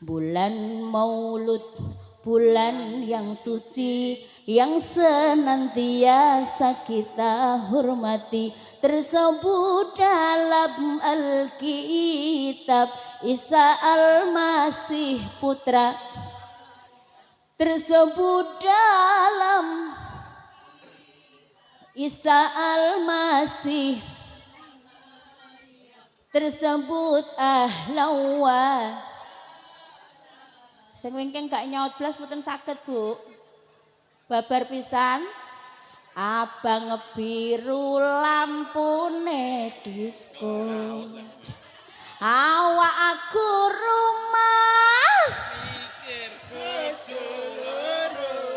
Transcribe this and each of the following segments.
Bulan Maulud, bulan yang suci, yang senantiasa kita hormati, tersebut dalam Alkitab. Isa Al-Masih putra tersebut dalam Isa Al-Masih tersebut ahlawa. Sing wingking gak nyaut blas mboten saged, Bu. Babar pisan. Abang ngebiru lampune disko. Awak aku rumas.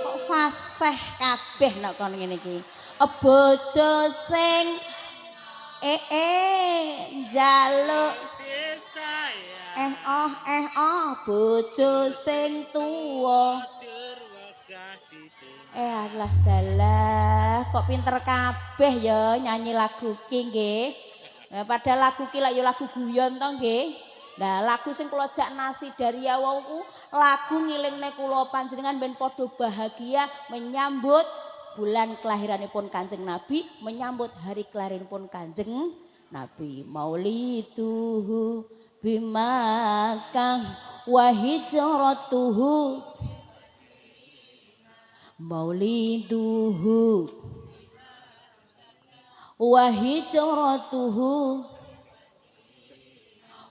Kok fasih kabeh nek kon ngene iki. Bojo sing njaluk bojo sing tuwa. Alah dalah, kok pinter kabeh ya nyanyi lagu ki nggih. Nah, padahal lagu ki lak ya lagu guyon to nggih. Nah, lagu sing kula jak nasi dari awal ku lagu ngilingne kula panjenengan ben padha bahagia menyambut bulan kelahiranipun Kanjeng Nabi, menyambut hari kelahiranipun Kanjeng Nabi. Mauliduhu bimakah wa hijratuhu mauliduhu wa hijratuhu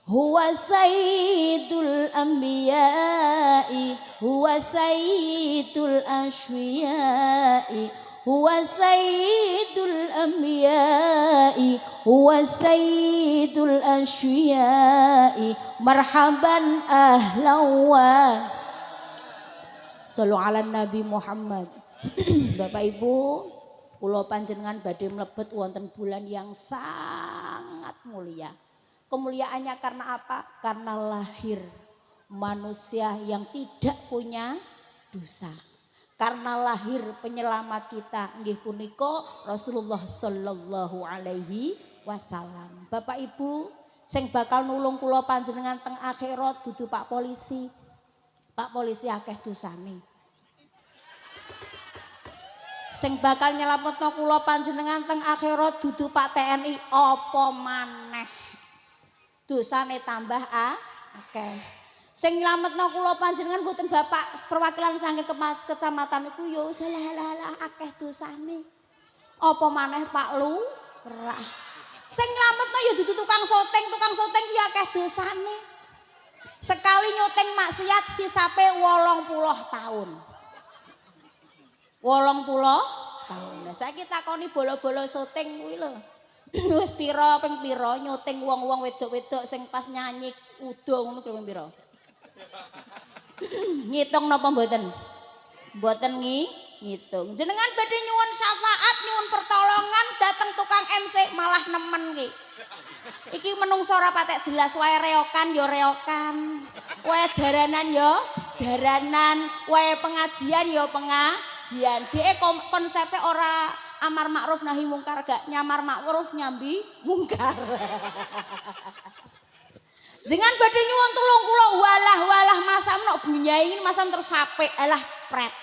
huwa sayyidul anbiya'i huwa sayyidul asfiya'i huwa sayyidul anbiya'i huwa sayyidul asfiya'i marhaban ahlawa. Sallu ala Nabi Muhammad. Bapak Ibu, kula panjenengan badhe mlebet wonten bulan yang sangat mulia. Kemuliaannya karena apa? Karena lahir manusia yang tidak punya dosa. Karena lahir penyelamat kita nggih punika Rasulullah sallallahu alaihi wasallam. Bapak Ibu, sing bakal nulung kula panjenengan teng akhirat dudu Pak Polisi. Pak Polisi akeh dosane. Sing bakal nyelametno kula panjenengan teng akhirat dudu Pak TNI apa maneh. Dosane tambah akeh. Sing nyelametno kula panjenengan mboten Bapak perwakilan saking kecamatan iku ya salah akeh dosane. Apa maneh Pak Lurah. Sing nyelametno ya dudu tukang syuting ya akeh dosane. Sekali nyuting maksiat hisape 80 tahun. 80 tahun. Nah, saiki takoni bolo-bolo syuting kuwi lho. Wis pira ping pira nyuting wong-wong wedok-wedok sing pas nyanyi udo ngono kuwi pira? Ngitung napa mboten? Mboten ngitung. Jenengan badhe nyuwun syafaat, nyuwun pertolongan dateng tukang MC malah nemen ki. Iki menungso ora patek jelas wae reokan ya reokan. Wae jaranan ya jaranan, wae pengajian ya pengajian. Dhek konsepe ora amar makruf nahi mungkar, gak nyamar makruf nyambi mungkar. Jangan badhe nyuwun tulung kula walah masam nok bunyai ini masam tersape alah pret.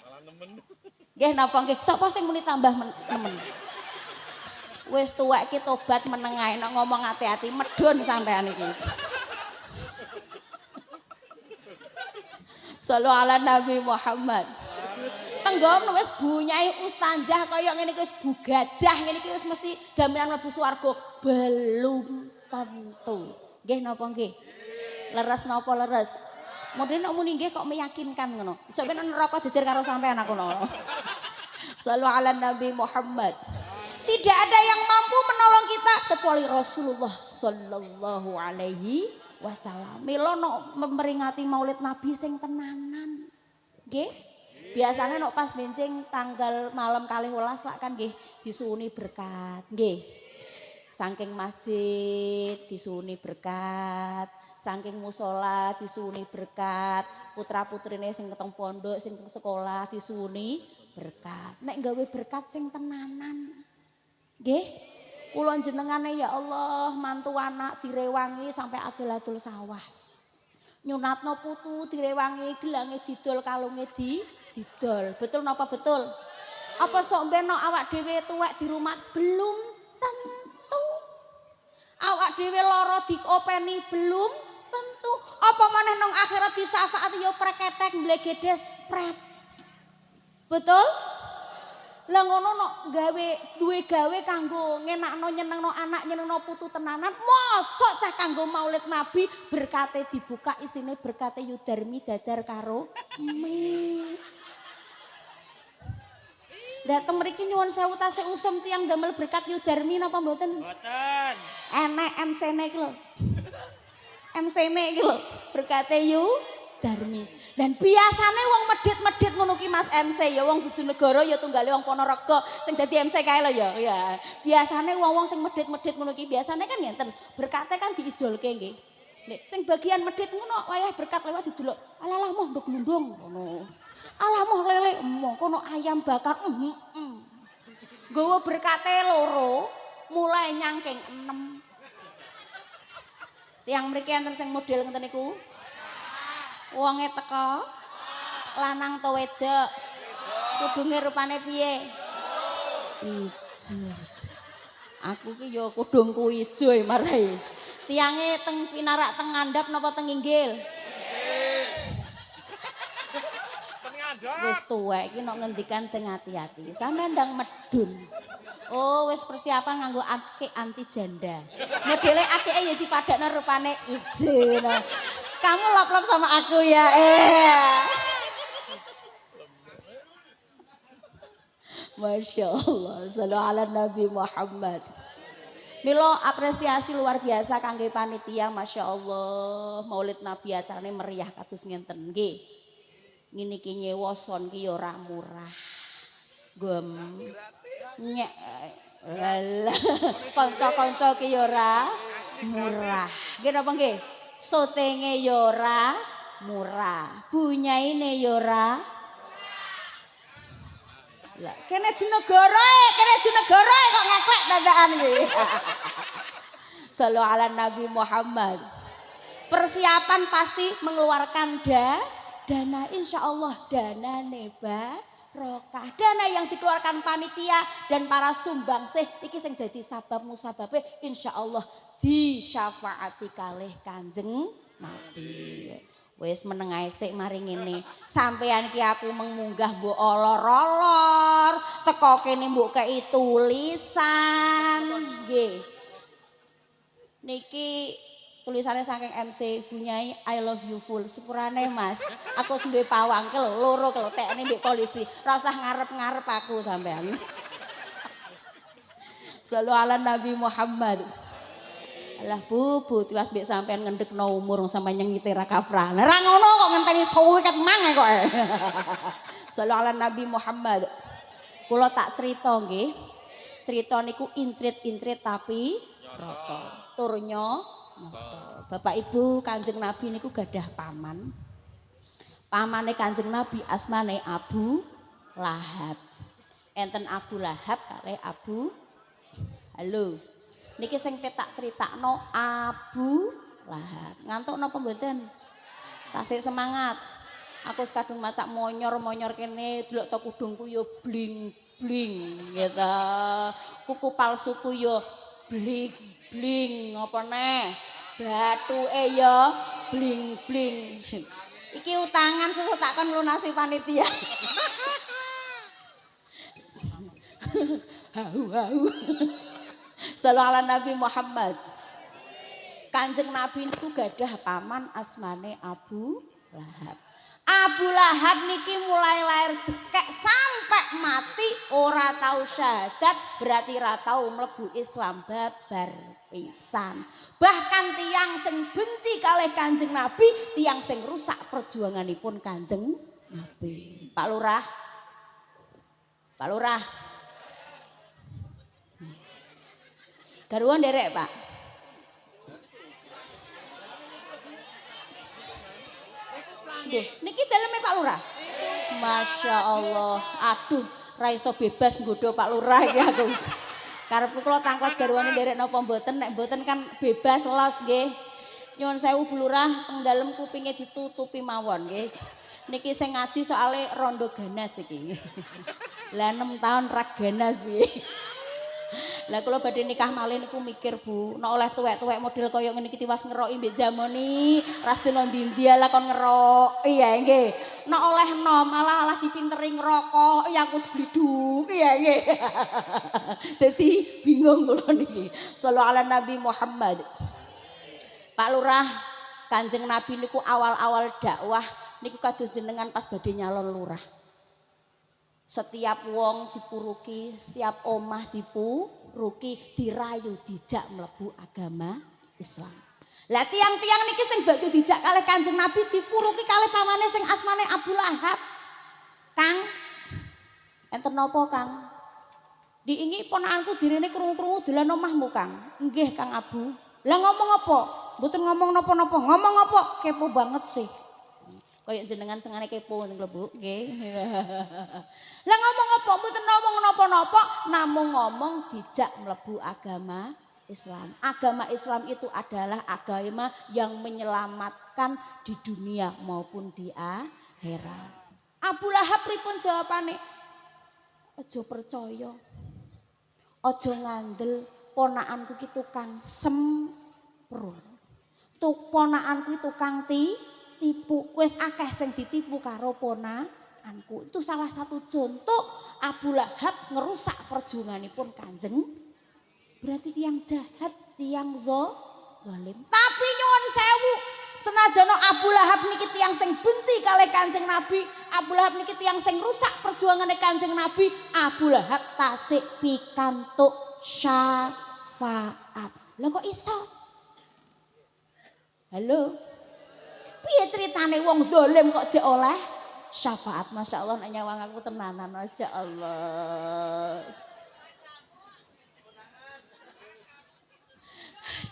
Malah nemen. Nggih napa nggih sapa sing muni tambah nemen. Wis tuwek ki tobat meneng ae nek ngomong ati-ati medhun sampean iki. Sallu ala Nabi Muhammad. Tenggom wis bunyai ustanjah kaya ngene iki wis bugajah ngene iki wis mesti jaminan mlebu swarga. Belum tentu. Nggih napa nggih? Leres napa leres? Modene nek muni nggih kok meyakinkan ngono. Coba nek neraka jejer karo sampean aku ngono. Sallu ala Nabi Muhammad. Tidak ada yang mampu menolong kita kecuali Rasulullah sallallahu alaihi wasallam. Mila nok memperingati Maulid Nabi sing tenanan. Nggih. Biasanya nok pas bencing tanggal malam 12 lak kan nggih disuwuni berkat. Nggih. Saking masjid disuwuni berkat, saking musala disuwuni berkat, putra-putrine sing keteng pondok, sing sekolah disuwuni berkat. Nek gawe berkat sing tenanan. Nggih, kula jenengane ya Allah mantu anak direwangi sampai adol-adol sawah. Nyunatno putu direwangi gelange didol kalunge didol. Betul napa betul? Apa sok mbeno awak dhewe tuwek di rumah? Belum tentu. Awak dhewe lara diopeni belum tentu. Apa maneh nang akhirat disyafaati ya preketek mblegedes pret. Betul? Lah ngono no gawe duwe gawe kanggo ngenakno nyenengno anak nyenengno putu tenanan mosok cah kanggo Maulid Nabi berkate dibuka isine berkate Yudarmi dadar karo mie. Dateng mriki nyuwun sewu tasih usum tiyang damel berkat Yudarmi napa mboten? Mboten. Enek MC-ne iki lho. MC-ne iki lho berkate Yudarmi. Dan biasane wong medhit-medhit ngono ki Mas MC ya wong Bojonegoro ya tunggale wong Ponorogo sing dadi MC kae lho ya. Ya. Biasane wong-wong sing medhit-medhit ngono ki biasane kan ngenten berkate kan diijolke nggih. Nek sing bagian medhit ngono wayah berkat lewat didelok. Alalah moh nduk glundung ngono. Alah moh lele emoh kono ayam bakar. Nggawa berkate loro mulai nyangking 6. Tiang mriki enten sing model ngenten niku. Wonge teka lanang to wedok kudunge rupane piye ijo aku ki ya kudungku ijo marai tiange teng pinarak teng ngandhap napa teng inggil wis tuwek iki nek ngendikan sing ati-ati sampeyan ndang medun oh wis persiapan nganggo anti janda modele akike ya dipadakno rupane ijo nah. Kamu lop-lop sama aku ya. Masya Allah. Sallu ala Nabi Muhammad. Milo apresiasi luar biasa kangge panitia. Masya Allah. Maulid Nabi acarane meriah kados ngenten nggih. Ngene iki nyewa son ki ya ora murah. Gem. Nyek. Kanca-kanca ki ya ora murah. Nggih napa nggih? Sotenge ya ora murah, bunyaine ya ora. Lah kene jenegara kok ngeklek dandakan iki. Sallu ala Nabi Muhammad. Persiapan pasti mengeluarkan dana insyaallah danane barokah. Dana yang dikeluarkan panitia dan para sumbangsih iki sing dadi sabab musababe insyaallah disyafaati kalih Kanjeng Nabi. Wis meneng ae sik mari ngene. Sampeyan ki aku mengunggah mbok olor-olor, teko kene mbok kei tulisan. Nggih. Niki tulisannya saking MC Bunyai I love you full. Sepurane Mas. Aku duwe pawang ke loro ke tekne mbek polisi. Ora usah ngarep-ngarep aku sampean. Sallu ala Nabi Muhammad. Alah Bu tiwas mbek sampean ngendhekno umur sampe nyengiti ra kapran. Ora ngono kok ngenteni suwiket mang kok. Sallu ala Nabi Muhammad. Kula tak crita nggih. Crita niku intrit-intrit tapi rata. Turnya Bapak Ibu Kanjeng Nabi niku gadah paman. Pamane Kanjeng Nabi asmane Abu Lahab. Enten Abu Lahab kare Abu Halo. Niki sing petak critakno Abu Lahab. Ngantuk napa mboten? Tasik semangat. Aku kadung macak monyor kene delok to kudungku yo bling-bling gitu. Kuku palsuku yo bling-bling apa neh? Bathuke yo bling-bling. Iki utangan sesuk tak kon lunasi panitia. Hau. Sallu ala Nabi Muhammad. Kanjeng Nabi niku gadah paman asmane Abu Lahab. Abu Lahab niki mulai lahir jekek sampai mati ora tau syahadat, berarti ora tau mlebu Islam babar pisan. Bahkan tiang sing benci kalih Kanjeng Nabi, tiang sing rusak perjuanganipun Kanjeng Nabi. Pak Lurah. Garuan derek Pak. Duh, niki daleme Pak Lurah. Masya Allah. Aduh, ra iso bebas nggodho Pak Lurah iki aku. Karepku kula tangkot garuane derek napa mboten, nek mboten kan bebas los nggih. Nyuwun sewu Bu Lurah, teng dalem kupinge ditutupi mawon nggih. Niki sing ngaji soale rondo ganas iki. Lah 6 tahun ra ganas piye. Lah kula badhe nikah malih niku mikir Bu, nek oleh tuwek-tuwek model kaya ngene iki tiwas ngeroki mbek jamoni, ras dina ndi-ndi lah kon ngeroki ya nggih. Nek oleh nom malah dipinteri ngerokok ya aku bliduk ya nggih. Dadi bingung kula niki. Shallallahu ala Nabi Muhammad. Pak Lurah, Kanjeng Nabi niku awal-awal dakwah niku kados jenengan pas badhe nyalon lurah. Setiap wong dipuruki, setiap omah dipuruki, dirayu dijak mlebu agama Islam. Lah tiang-tiang niki sing badhe dijak kalih Kanjeng Nabi dipuruki kalih pamane sing asmane Abu Lahab. Kang, enten napa Kang? Diingi ponakanku jirene krungu-krungu dolan omahmu Kang. Nggih Kang Abu. Lah ngomong apa? Mboten ngomong napa-napa. Ngomong apa? Kepo banget sih. Kayak jenengan sengane kepo ngoten lho Bu, nggih. Lah ngomong apa? Mboten ngomong napa-napa, namung ngomong dijak mlebu agama Islam. Agama Islam itu adalah agama yang menyelamatkan di dunia maupun di akhirat. Abu Lahab pripun jawabane? Aja percaya. Aja ngandel ponakanku ki tukang semprot. Ponakanku tukang tipu, wis akeh sing ditipu karo ponakanku. Itu salah satu contoh Abu Lahab ngerusak perjuanganipun Kanjeng. Berarti tiang jahat, tiang zalim. Tapi nyuwun sewu, senajan Abu Lahab niki tiang sing benci kalih Kanjeng Nabi, Abu Lahab niki tiang sing rusak perjuangane Kanjeng Nabi, Abu Lahab tasik pikantuk syafaat. Lah kok iso? Halo. Piye ceritane wong dolim kok jek oleh syafaat? Masya Allah nek nyawang aku tenanan, Masya Allah.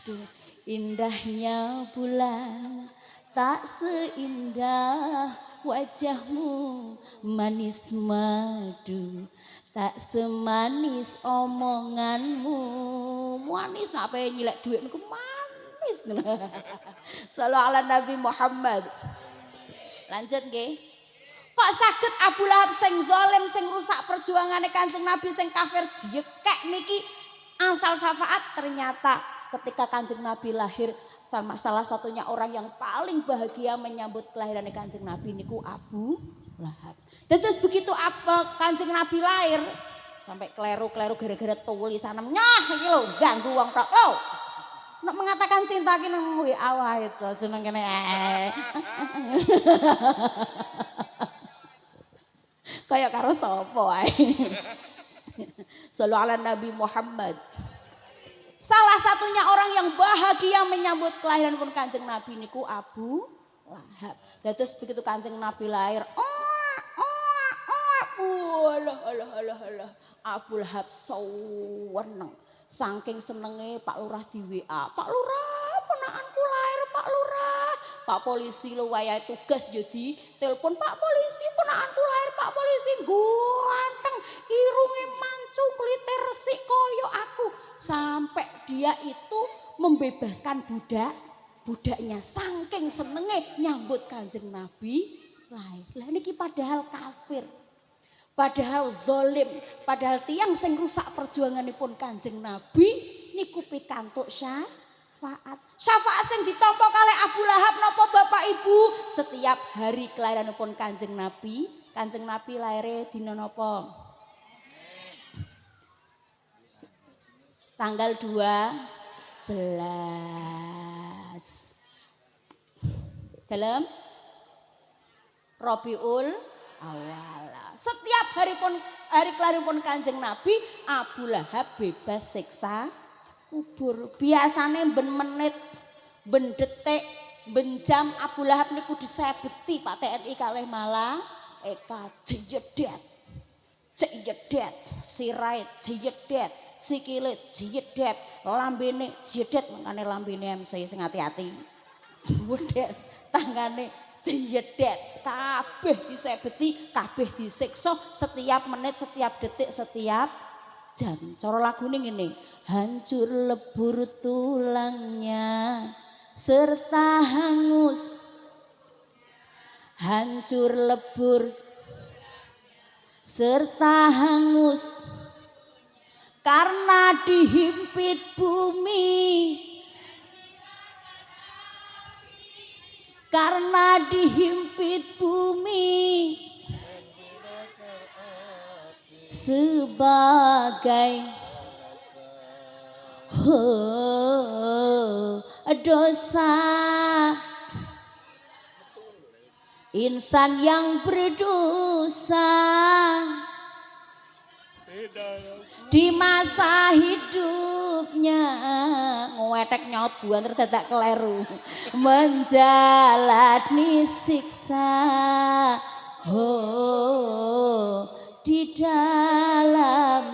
Aduh, indahnya bulan tak seindah wajahmu, manis madu tak semanis omonganmu. Manis nak pe nyilek duit niku manis. Sallallahu ala Nabi Muhammad. Lanjut nggih. Kok saged Abu Lahab sing zalim sing rusak perjuangane Kanjeng Nabi sing kafir jekek niki asal syafaat? Ternyata ketika Kanjeng Nabi lahir salah satunya orang yang paling bahagia menyambut kelahiran Kanjeng Nabi niku Abu Lahab. Dan terus begitu apa Kanjeng Nabi lahir sampai kleru-kleru gara-gara tulisan nyah iki lho ganggu wong tok. Oh. Nek mengatakan cinta ki nang WA wae to jeneng kene. Kayak karo sapa ae. Sallallahu ala Nabi Muhammad. Salah satunya orang yang bahagia menyambut kelahiran pun Kanjeng Nabi niku Abu Lahab. Terus begitu Kanjeng Nabi lahir, alah. Abu Lahab seneng. Saking senenge Pak Lurah di WA. Pak Lurah, ponakanku lahir Pak Lurah. Pak polisi lo wayahe tugas yo di telepon Pak polisi, ponakanku lahir Pak polisi. Ganteng, irunge mancung, kulite resik koyo aku. Sampai dia itu membebaskan budaknya saking senenge nyambut Kanjeng Nabi lahir. Lah niki padahal kafir. Padahal zalim, padahal tiang sing rusak perjuanganipun Kanjeng Nabi niku pikantuk syafaat. Syafaat sing ditampa kalih Abu Lahab napa Bapak Ibu? Setiap hari kelahiranipun Kanjeng Nabi lahire dina napa? Tanggal 12 dalam Rabiul Awal. Setiap hari kelahiranipun Kanjeng Nabi, Abu Lahab bebas siksa kubur. Biasane ben menit, ben detik, ben jam Abu Lahab niku disebeti Pak TNI kalih malaika jeyedet. Jeyedet, sirahe jeyedet, sikile jeyedet, lambene jeyedet, mangane lambene MC sing ati-ati. Jeyedet, tangane jeyedet, kabeh disebeti, kabeh disiksa setiap menit, setiap detik, setiap jam. Cara lagune ngene, hancur lebur tulangnya, serta hangus hancur lebur serta hangus karena dihimpit bumi karena dihimpit bumi sebagai dosa insan yang berdosa di masa hidupnya ngewetek nyaut buan terdadak keleru menjalani siksa di dalam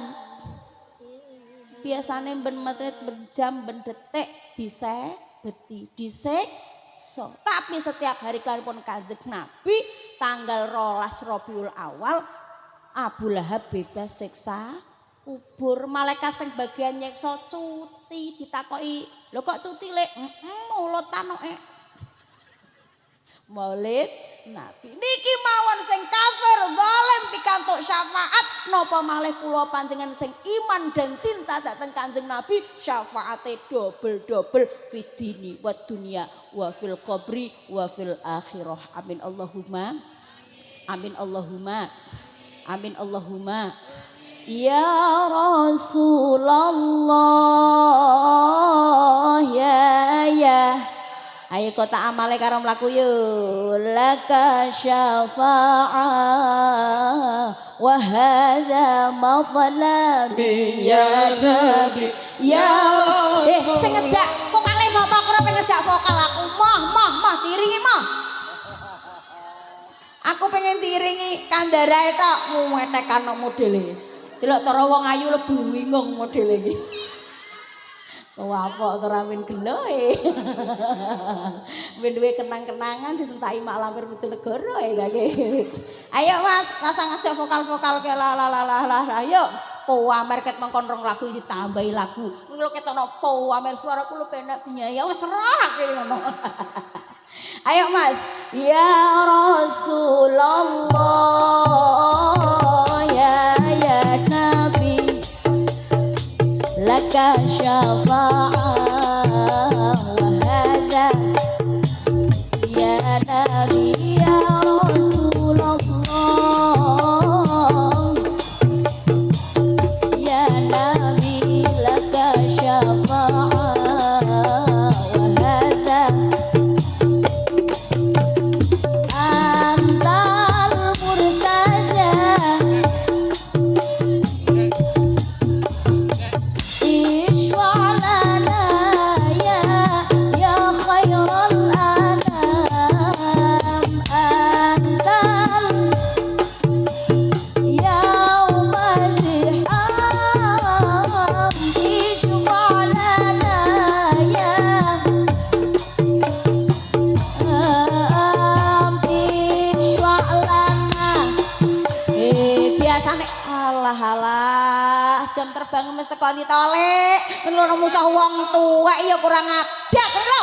biasanya ben menit berjam ben detik disebeti disiksa tapi setiap hari kalaupun Kanjeng Nabi tanggal 12 Rabiul Awal Abu Lahab bebas siksa kubur malaikat sing bagian nyeksa cuti ditakoki lho kok cuti lek mulut tanoke Maulid Nabi niki mawon sing kafir zalim pikantuk syafaat napa malih kula panjenengan sing iman dan cinta dhateng Kanjeng Nabi syafaate double fid dini wa dunya wa fil qabri wa fil akhirah amin Allahumma amin Allahumma amin Allahumma ya Rasulullah ya ayo kota amale karo mlaku yo laka syafa'ah wa hadza matlabi ya nabi ya sing ngejak vokale sapa karo pengen ngejak vokal aku mah tiringi mah aku pengen tiringi kandarae tok muwetekan modele delok cara wong ayu lebu bingung modele iki wapok terawin gelo duwe kenang-kenangan disentaki mak lampir Bojonegoro kake ayo mas rasa ngajak vokal-vokal ke la ayo Pamer ket mengkon rong lagu ditambahi lagu lho ketokno Pamer suaraku lu penak biaya wis serake ngono ayo mas ya Rasulullah ya nabi laka syafa'ah wa hadza ya nabi ya Rasulullah ya nabi laka syafa'ah wa hadza antal murtaja halah jam terbang mesti tekoni tolek ngono musah wong tuwek ya kurang adat lho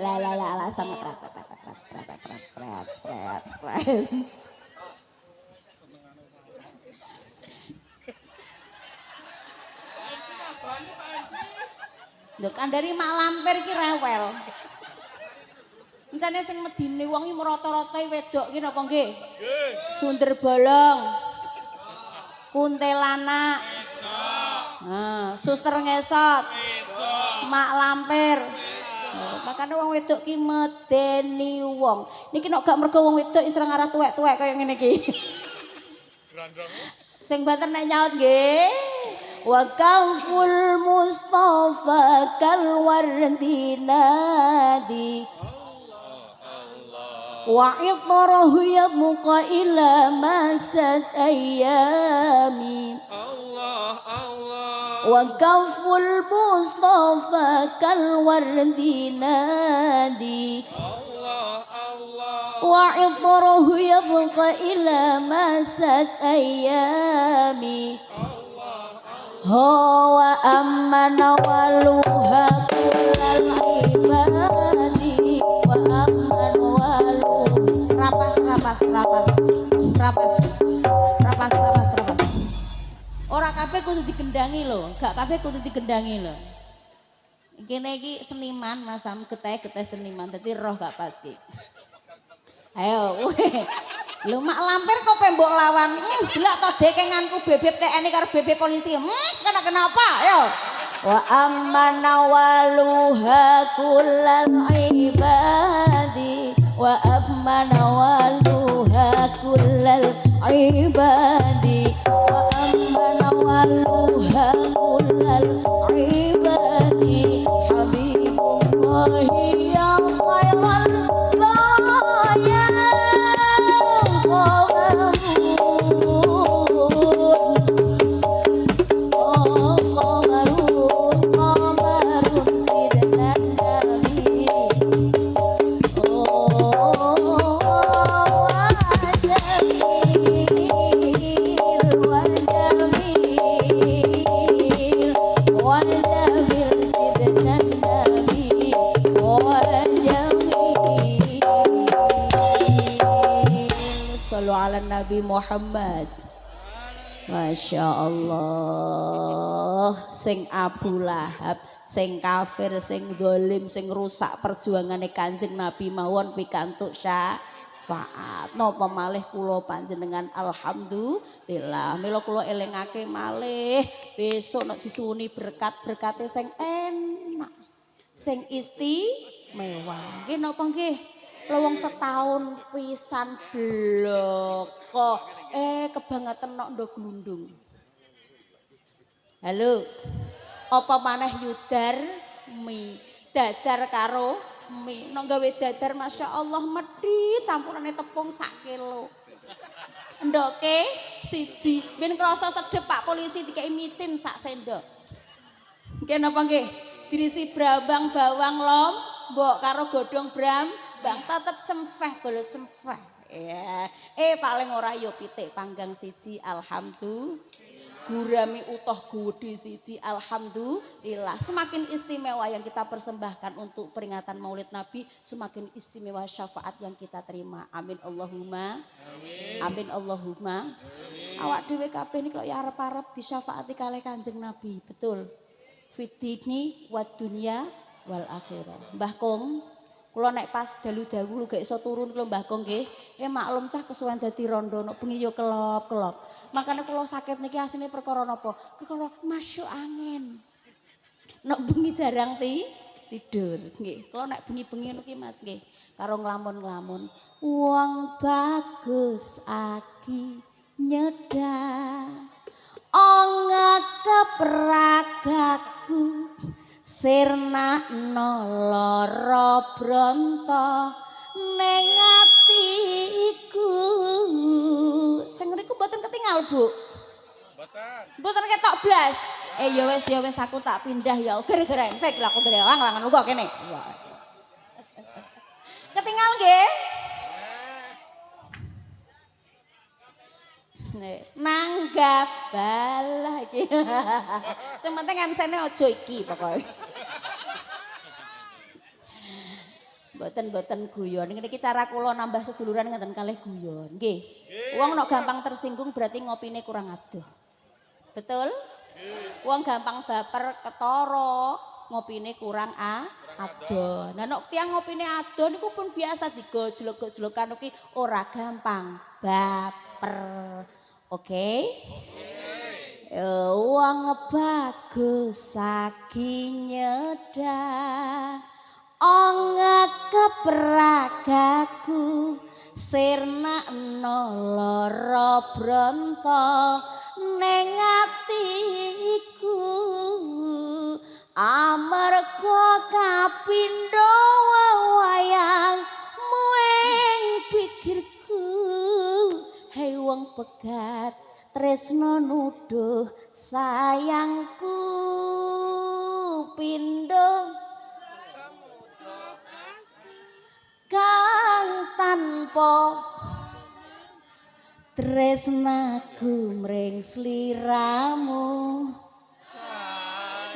la sama prat Nduk kandhani mak lampir ki rewel Encane sing medine wong iki rata-rata wedok ki napa nggih? Nggih. Sunder bolong. Kuntilanak. Nah, suster ngesot. Mak lampir. Makane wong wedok ki medeni wong. Niki nek gak mergo wong wedok isra ngarah tuwek-tuwek kaya ngene iki. Sing mboten nek nyaut nggih. Wa kaful Mustafa kal wardinadi wa itrahu yabqa ila masat ayami Allah wa kaful Mustafa kal wardinadi wa itrahu yabqa ila masat ayami wa amana waluha kullal ibadi wa amana walu rapas ora kabeh kudu digendangi lho gak kabeh kudu digendangi lho kene iki seniman Mas Sam geteh seniman dadi roh gak pas ki ayo lho mak lampir kok pembok lawan delok to dekenganku bebek TNI karo bebek polisi kenapa ayo wa amana waluha kullal ibadi wa amana waluha kullal ibadi wa amana waluha kullal ibadi habibullahi ya khairal baraya Nabi Muhammad. Masya Allah sing Abu Lahab sing kafir sing dolim sing rusak perjuangane Kanjeng Nabi mawon pikantuk syafaat napa malih kula panjenengan alhamdulillah mila kula elingake malih besok nek disuwuni berkat-berkate sing enak sing istimewa nggih napa nggih lowong setahun pisan blok kok kebangetan nok ndo glundung halo apa maneh yudar mi dadar karo mi nok gawe dadar Masya Allah medhit campurane tepung sak kilo ndoke siji ben krasa sedep Pak polisi dikei micin sak sendok nggih napa nggih dirisi brambang bawang lombok karo godhong bram bang tetep cempeh golek cempeh ya paling ora yo pitik panggang siji alhamdulillah gurami utuh gede siji alhamdulillah semakin istimewa yang kita persembahkan untuk peringatan Maulid Nabi semakin istimewa syafaat yang kita terima amin Allahumma amin Allahumma awak dhewe kabeh niki kok ya arep-arep disyafaati kalih Kanjeng Nabi betul fitini wad dunya wal akhirah Mbah Kong kula nek pas dalu-dalu gak iso turun kula Mbah Kong nggih maklum cah kesuwen dadi rondo nek bengi yo kelop-kelop makane kula sakit niki asline perkara napa perkara masuk angin nek bengi jarang tidur nggih kula nek bengi-bengi niki Mas nggih karo nglamun-nglamun wong bagus aki nyedak ongak kepragaku sirna lara bronto ning atiku sing ngriku mboten ketingal Bu mboten ketok blas ya wis aku tak pindah ya gara-gara sik aku derewang uga kene ketingal nggih nanggap balah iki sing penting MC-ne aja iki pokoke Mboten guyon. Niki cara kula nambah seduluran ngeten kalih guyon. Nggih. Wong nek gampang tersinggung berarti ngopine kurang adoh. Betul? Wong gampang baper ketara, ngopine kurang adoh. Nah nek tiyang ngopine adoh niku pun biasa digojlok-gojlokan iki ora gampang baper. Oke? Wong bagus saking nyedak ongak kepragaku sirna lara bronto ning atiku amarga kapindho wayang muing pikirku hei wong pegat tresno nuduh sayangku pindho kang tanpa tresnaku mring sliramu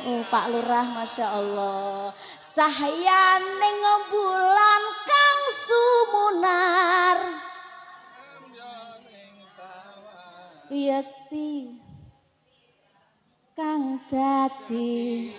Oh, Pak Lurah, Masya Allah. Cahyaning bulan kang sumunar. Yekti kang dadi.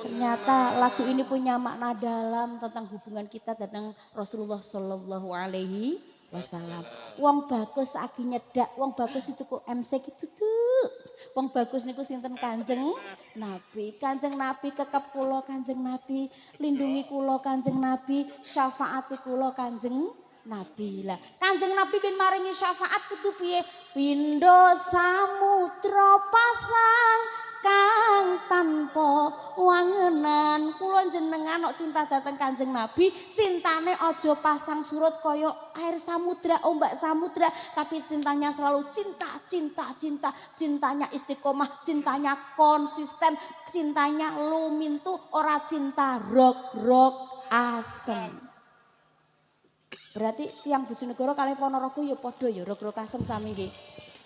Ternyata lagu ini punya makna dalam tentang hubungan kita tentang Rasulullah Shallallahu Alaihi Wasallam. Wong bagus lagi nyedak, wong bagus itu kok MC gitu tuh. Wong bagus niku sinten Kanjeng Nabi. Kanjeng Nabi kekep kula Kanjeng Nabi, lindungi kula Kanjeng Nabi, syafaati kula Kanjeng Nabi. Lah, Kanjeng Nabi bin maringi syafaat kudu piye? Pindho samudra pasang kang tanpa wangenan. Kula jenengan kok cinta dateng Kanjeng Nabi, cintane aja pasang surut kaya air samudra, ombak samudra, tapi cintanya selalu cinta, cinta, cinta. Cintanya istiqomah, cintanya konsisten, cintanya lumintu, ora cinta rog-rog asem. Berarti tiang Bojonegoro kali Ponorogo ya padha ya rog-rog asem sami nggih.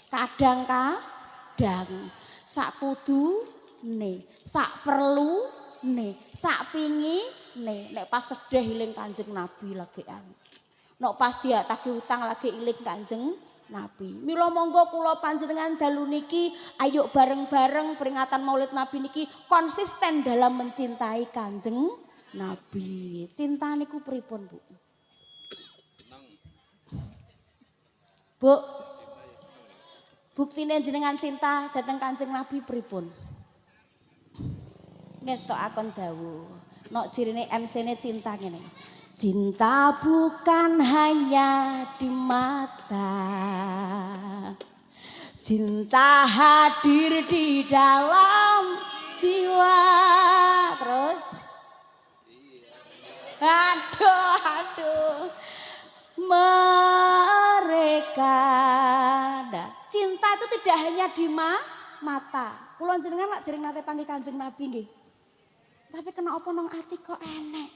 Kadang-kadang sak kudune, sak perlune, sak pingine, nek pas sedih eling Kanjeng Nabi lagian. Nek pas diatake utang lagi eling Kanjeng Nabi. Mila monggo kula panjenengan dalu niki ayo bareng-bareng peringatan Maulid Nabi niki konsisten dalam mencintai Kanjeng Nabi. Cinta niku pripun, Bu? Bu, buktine jenengan cinta dateng Kanjeng Nabi pripun? Ngestokaken dawuh. Nok jirine MC-ne cinta ngene. Cinta bukan hanya di mata. Cinta hadir di dalam jiwa. Terus? Aduh. Mereka. Nah, cinta itu tidak hanya di mata. Kula jenengan lak dereng nate panggih Kanjeng Nabi nggih. Tapi kena apa nang ati kok enek.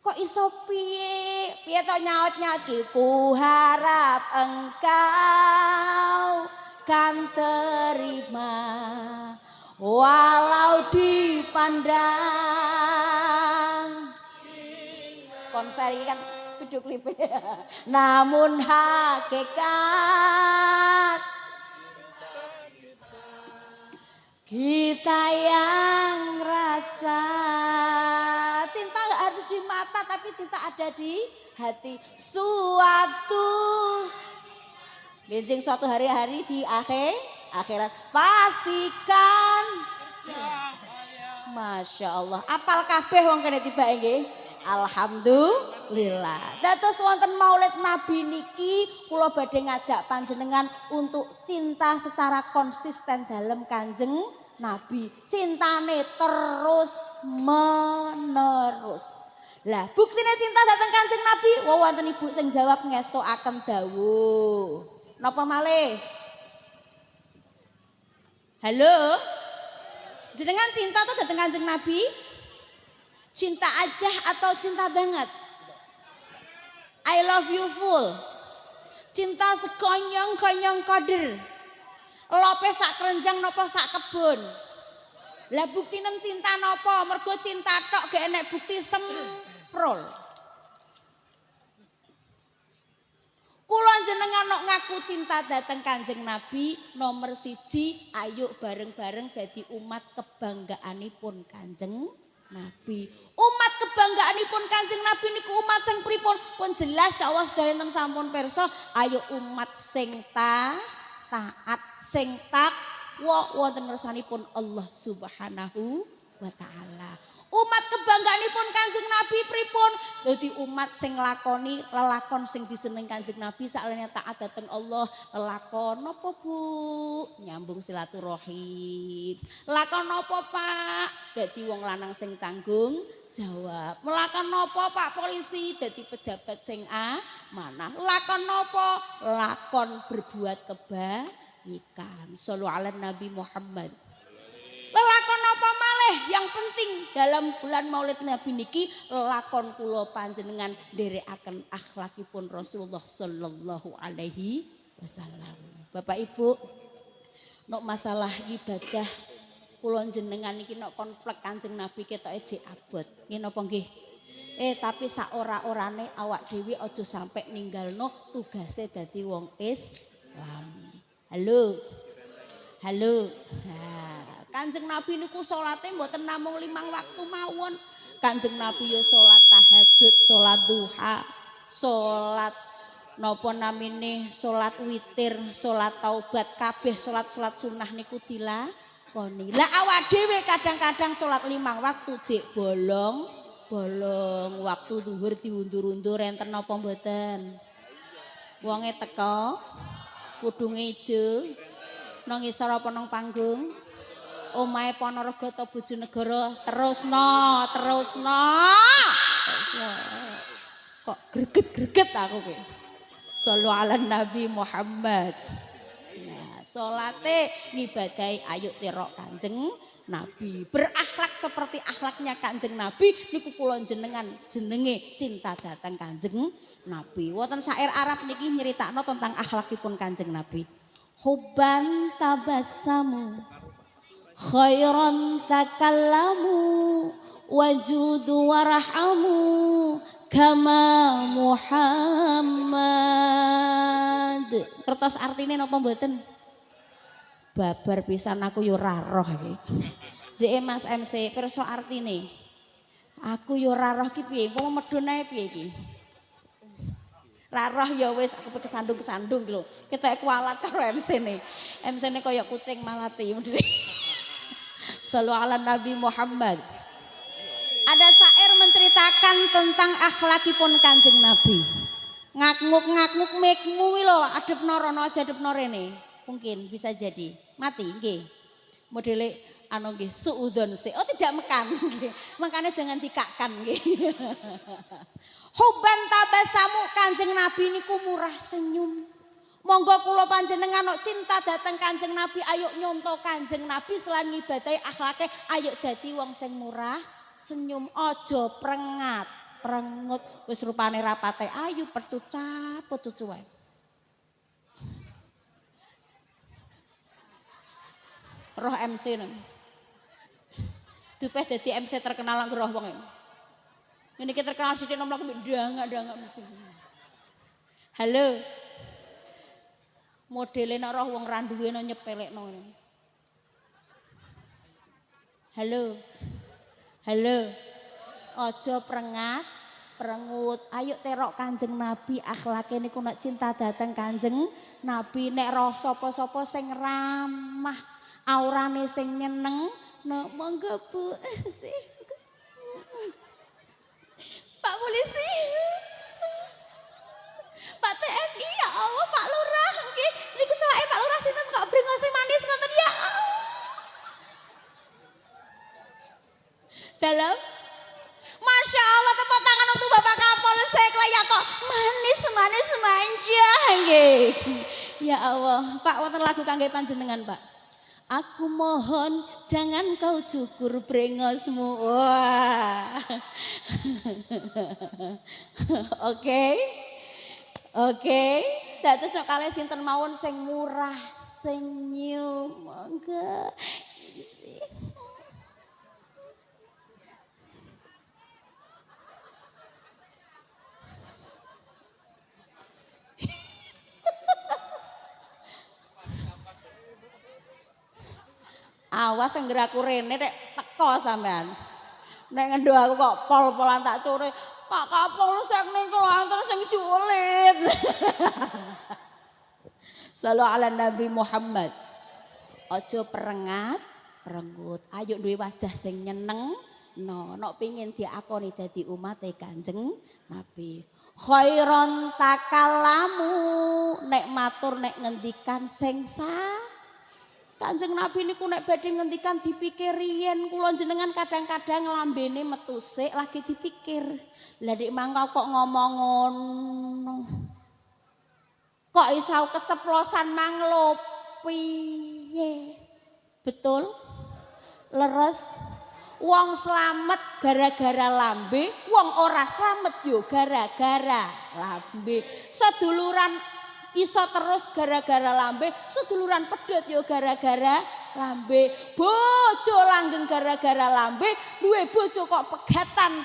Kok iso piye? Piye to nyaut-nyaut ku harap engkau kan terima walau dipandang. Konser ini kan video klipnya. Namun hakikat kita yang rasa. Cinta gak harus di mata tapi cinta ada di hati. Suatu hari-hari di akhirat pastikan. Masya Allah. Apal kabeh wong kene tiba nggih. Alhamdulillah. Dados wonten Maulid Nabi niki kula badhe ngajak panjenengan untuk cinta secara konsisten dalam Kanjeng Nabi. Cintane terus menerus. Lah, buktine cinta dateng Kanjeng Nabi, wonten ibu sing jawab ngestokaken dawuh. Napa malih? Halo? Jenengan cinta tuh dateng Kanjeng Nabi? Cinta aja atau cinta banget? I love you full. Cinta sekonyong-konyong koder. Lope sak kerenjang nopo sak kebun. Lah bukti nem cinta nopo? Mergo cinta tok gak enek bukti semprol. Kula jenengan nok ngaku cinta dateng Kanjeng Nabi nomor 1, ayo bareng-bareng dadi umat kebanggaanipun Kanjeng Nabi. Umat kebanggaanipun Kanjeng Nabi niku umat sing pripun? Pun jelas Allah sedaya sampun pirsa. Ayo umat sing taat, sing takwa wonten ngersanipun Allah Subhanahu wa taala. Umat kebanggaanipun Kanjeng Nabi pripun? Dadi umat sing lakoni lelakon sing diseneng Kanjeng Nabi saklene taat dhateng Allah. Lelakon napa Bu? Nyambung silaturahim. Lakon napa Pak? Dadi wong lanang sing tanggung jawab. Lakon napa Pak Polisi? Dadi pejabat sing amanah. Lakon napa? Lakon berbuat kebaikan. Shallu ala Nabi Muhammad. Lelakon apa malih yang penting dalam bulan Maulid Nabi niki lakon kula panjenengan nderekaken akhlakipun Rasulullah sallallahu alaihi wasallam. Bapak Ibu, nok masalah ibadah kula jenengan iki nek konplek Kanjeng Nabi ketoke jek abot. Nggih napa nggih? Tapi sak ora-orane awak dhewe aja sampe ninggalno tugase dadi wong Islam. Halo. Halo. Nah, Kanjeng Nabi niku salate mboten namung 5 waktu mawon. Kanjeng Nabi ya salat tahajud, salat duha, salat napa namine salat witir, salat taubat, kabeh salat-salat sunah niku dilakoni. Lah awak dhewe kadang-kadang salat 5 waktu jek bolong waktu zuhur diundur-undur enten napa mboten? Wonge teka kudunge ijo nang ngisor apa nang panggung? Omahe Ponorogo ta Bojonegoro terusno. Kok greget-greget aku kowe. Shallu ala Nabi Muhammad. Nah, salate ngibadahi ayo terok Kanjeng Nabi. Berakhlak seperti akhlaknya Kanjeng Nabi niku kula jenengan jenenge cinta datang Kanjeng Nabi. Wonten syair Arab niki nyeritakno tentang akhlakipun Kanjeng Nabi. Hubban tabassamu khairan takallamu wajudu warhamu kama Muhammad. Kertas artine napa mboten? Babar pisan aku yo ora roh iki. Jeke Mas MC pirsa artine. Aku yo ora roh ki piye? Wong medhun ae piye iki? Ra roh ya wis aku kesandung-kesandung lho. Ketoke kualat karo MC-ne. MC-ne kaya kucing malati. Shallu ala Nabi Muhammad. Ada syair menceritakan tentang akhlakipun Kanjeng Nabi. Ngaknguk-ngaknguk mekmu wi lho adepno rono aja adepno rene. Mungkin bisa jadi. Mati nggih. Modele anu nggih suudzon se. Oh tidak mekan nggih. Makanya jangan dikakkan nggih. Hubban tabasamu Kanjeng Nabi niku murah senyum. Monggo kula panjenengan cinta dateng Kanjeng Nabi, ayo nyonto Kanjeng Nabi selain ngibadahi akhlake, ayo dadi wong sing murah senyum, aja prengat, prengut wis rupane rapate ayu pecucap pecucu wae. Roh MC nang. Dupes dadi MC terkenal nang roh wong. Ini kita terkenal sithik nomor ndang-ndang mesti. Halo. Modele nek roh wong ra duwe nyepelekno. Halo. Halo. Aja prengat, prengut. Ayo terok Kanjeng Nabi, akhlake niku nek cinta dateng Kanjeng Nabi, nek roh sapa-sapa sing ramah, aurane sing nyeneng, nek monggo Bu. Pak Polisi. Pak TNI ya Allah, Pak Lurah nggih. Niku celake Pak Lurah sinten kok brengose manis ngoten ya. Dalam Masya Allah tepuk tangan untuk Bapak Kapolsek lah ya kok manis manja nggih. Ya Allah, Pak wonten lagu kangge panjenengan, Pak. Aku mohon jangan kau cukur brengosmu. Wah. Oke. Terus nek kalih sinten mawon sing murah senyum. Monggo. Awas nggeraku rene nek teko sampean. Nek ngendo aku kok pol-polan tak core. Pak Kapolsek niku antar sing julit. Shallu ala Nabi Muhammad. Aja perengat, perengut. Ayo duwe wajah sing nyeneng. Nek pengin diakoni dadi umate Kanjeng Nabi. Khairon takalamu nek matur nek ngendikan sing Kanjeng Nabi niku nek badhe ngendikan dipikir riyen kula jenengan kadang-kadang lambene metu sik lagi dipikir. Lah nek mangko kok ngomong ngono. Kok iso keceplosan mang lho piye? Betul? Leres wong slamet gara-gara lambe, wong ora slamet yo gara-gara lambe. Seduluran iso terus gara-gara lambe, seduluran pedhot yo gara-gara lambe, bojo langgeng gara-gara lambe, duwe bojo kok pegatan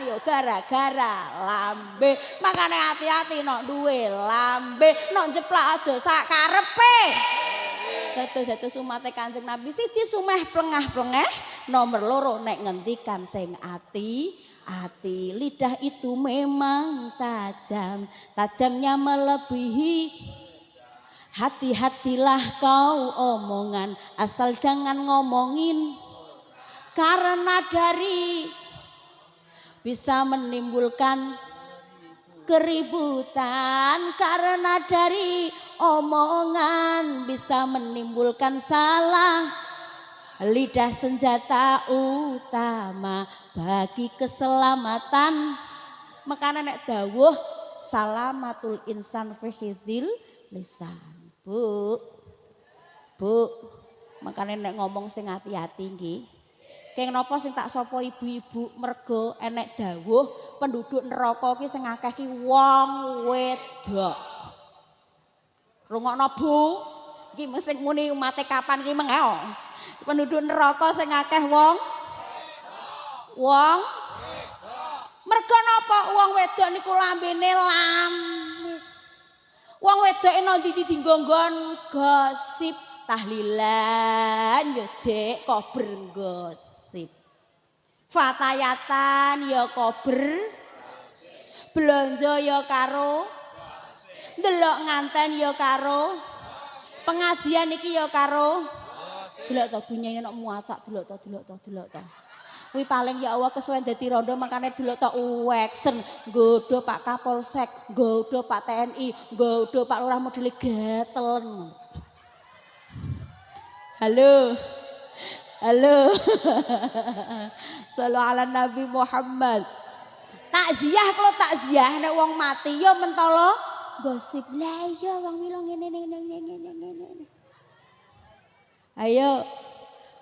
yo gara-gara lambe. Makane hati-hati nok duwe lambe, nok njeplak aja sak karepe. Dados umate Kanjeng Nabi siji sumeh plengah-plengeh, nomor loro nek ngendikan sing ati lidah itu memang tajam, tajamnya melebihi. Hati-hatilah kau omongan, asal jangan ngomongin, karena dari bisa menimbulkan keributan, karena dari omongan bisa menimbulkan salah. Lidah senjata utama bagi keselamatan. Makanya nek dawuh salamatul insan fi hifdzil lisan. Bu, makanya nek ngomong sing hati-hati nggih. Keng napa sing tak sapa ibu-ibu mergo enek dawuh penduduk neraka ki sing akeh ki wong wedok. Rungokno Bu, iki sing muni umate kapan ki mengeo. Penduduk neraka sing akeh wong mergo napa wong wedok niku lambene lamis. Wong wedok eno ndi dinggon gosip tahlilan yo jek kober gosip. Fatayatan ya kober, belanja ya karo, ndelok nganten ya karo, pengajian iki ya karo. Delok to bunyane nek muacak delok to. Kuwi paling ya Allah kesuwen dadi rondo makane delok to uweksen, nggodho Pak Kapolsek, nggodho Pak TNI, nggodho Pak Lurah modele gatelen. Halo. Sallu ala Nabi Muhammad. Takziah kalau takziah nek wong mati ya mentolo gosip. Lah iya wong mila ngene. Ayo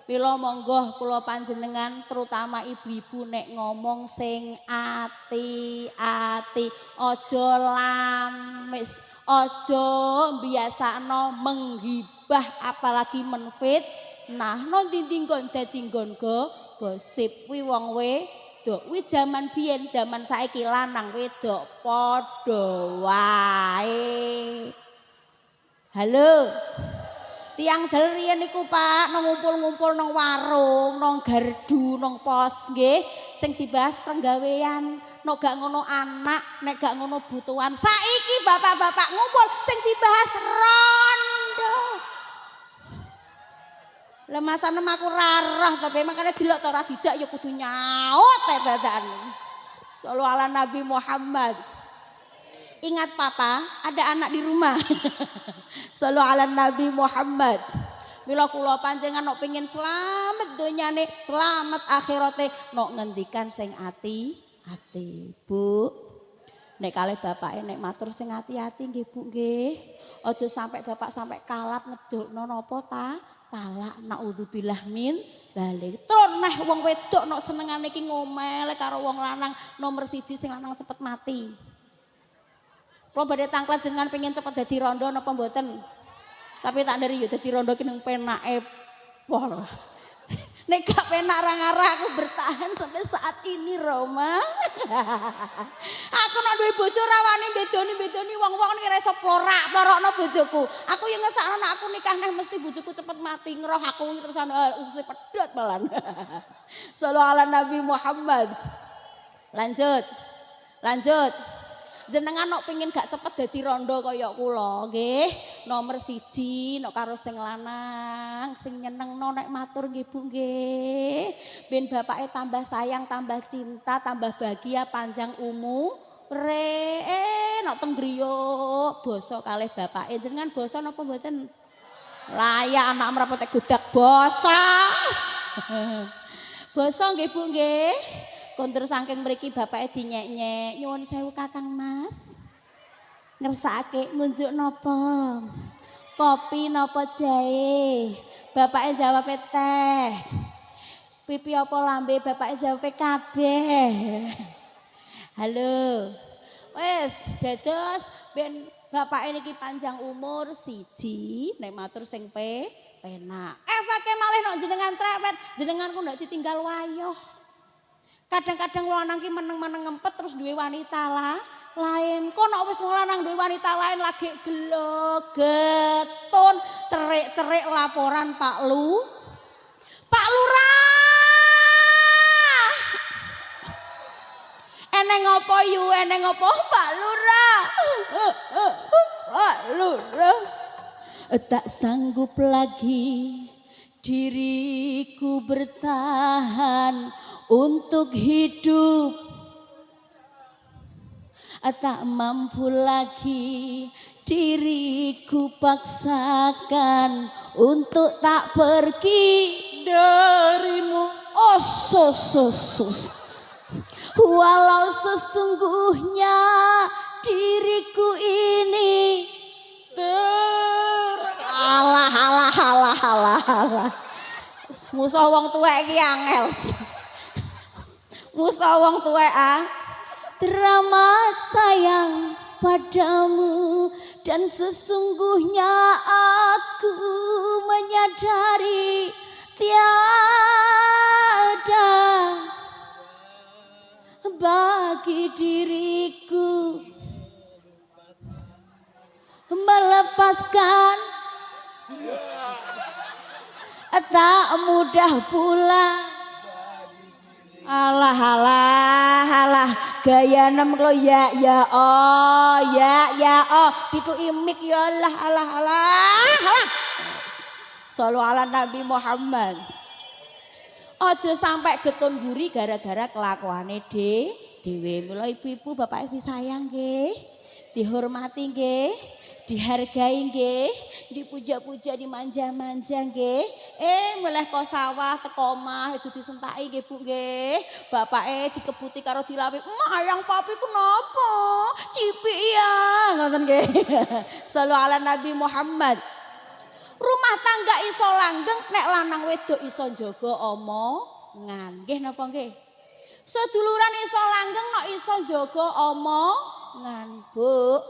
mila monggo kula panjenengan terutama ibu-ibu nek ngomong sing ati-ati, aja lamis, aja biasakno menghibah apalagi menfit. Nah, non dinggon dadi nggon gosip kuwi wong wedok. Kuwi jaman biyen, jaman saiki lanang wedok padha wae. Halo. Tiang jel riyen niku Pak, nang ngumpul-ngumpul nang warung, nang gardu, nang pos nggih, sing dibahas penggawean. Nek gak ngono anak, nek gak ngono butuhan. Saiki bapak-bapak ngumpul sing dibahas rondo. Lemasan aku rarah tapi makanya dilok ora dijak ya kudu nyaut dadane. Sallu ala Nabi Muhammad. Ingat papa, ada anak di rumah. Sallu ala Nabi Muhammad. Mila kula panjenengan nok pengin slamet donyane, slamet akhirate nok ngendikan sing ati-ati. Bu, nek kalih bapake nek matur sing ati-ati nggih Bu nggih. Aja sampai bapak sampai kalap ngedolno napa ta? Talak naudzubillah min balik. Terus neh wong wedok nok senengane iki ngomel karo wong lanang nomor 1 sing lanang cepet mati. Kula badhe tanglet jenengan pengen cepet dadi rondo napa mboten? Tapi tak nderi yo dadi rondo ki nang penake pol. Nek gak penak ra aku bertahan sampai saat ini Roma. Aku nek duwe bojo rawani bedoni wong-wong nek iso plorak-plorokno bojoku. Aku yo ngesakno nek aku nikah neh mesti bojoku cepet mati ngeroh aku terus ususe pedhot malan. Sallu ala Nabi Muhammad. Lanjut. Jenengan nok pengin gak cepet dadi rondo kaya kula nggih. Nomor 1 nok karo sing lanang, sing nyenengno nek matur nggih Bu nggih. Ben bapake tambah sayang, tambah cinta, tambah bahagia panjang umure. Nok teng griya basa kalih bapake. Jenengan basa napa mboten? Layak anak mrapate godak basa. Basa nggih Bu nggih. Kondur saking mriki bapake dinyek-nyek. Nyuwun sewu Kakang Mas. Ngersakake ngunjuk napa? Kopi napa jahe? Bapake jawab teh. Pipi apa lambe? Bapake jawab kabeh. Halo. Wes dados ben Bapak niki panjang umur siji, nek matur sing penak. Efeke malih nek jenengan trepet, jenengan ku ndak ditinggal wayoh. Kadang-kadang wong lanang ki meneng-meneng ngempet terus duwe wanita lain. Kok nek wis wong lanang duwe wanita lain lagi gelogetun, cerik-cerik laporan Pak Lurah. Eneng apa yu, eneng apa Pak Lurah? Pak Lurah. Tak sanggup lagi diriku bertahan untuk hidup. Tak mampu lagi diriku paksakan untuk tak pergi darimu. Oh sus. Walau sesungguhnya diriku ini alah. Musuh wong tuwek iki angel. Musuh wong tuwek teramat sayang padamu dan sesungguhnya aku menyadari tiada bagi diriku melepaskan tak mudah pula. Alah gaya nem lo ya itu imik ya alah. Sallu ala Nabi Muhammad. Aja sampai getun guri gara-gara kelakuane dhewe. Mula ibu-ibu bapak disayang nggih, dihormati nggih, dihargai nggih, dipuja-puja, dimanja-manja nggih. Mulai kok sawah teko omah aja disentaki nggih Bu nggih. Bapake dikebuti karo dilawi, "Ayang papi ku napa? Cipik ya." Ngoten nggih. Sallu ala Nabi Muhammad. Rumah tangga iso langgeng nek lanang wedok iso njaga omongan. Nggih napa nggih? Seduluran iso langgeng nek iso njaga omongan, Bu.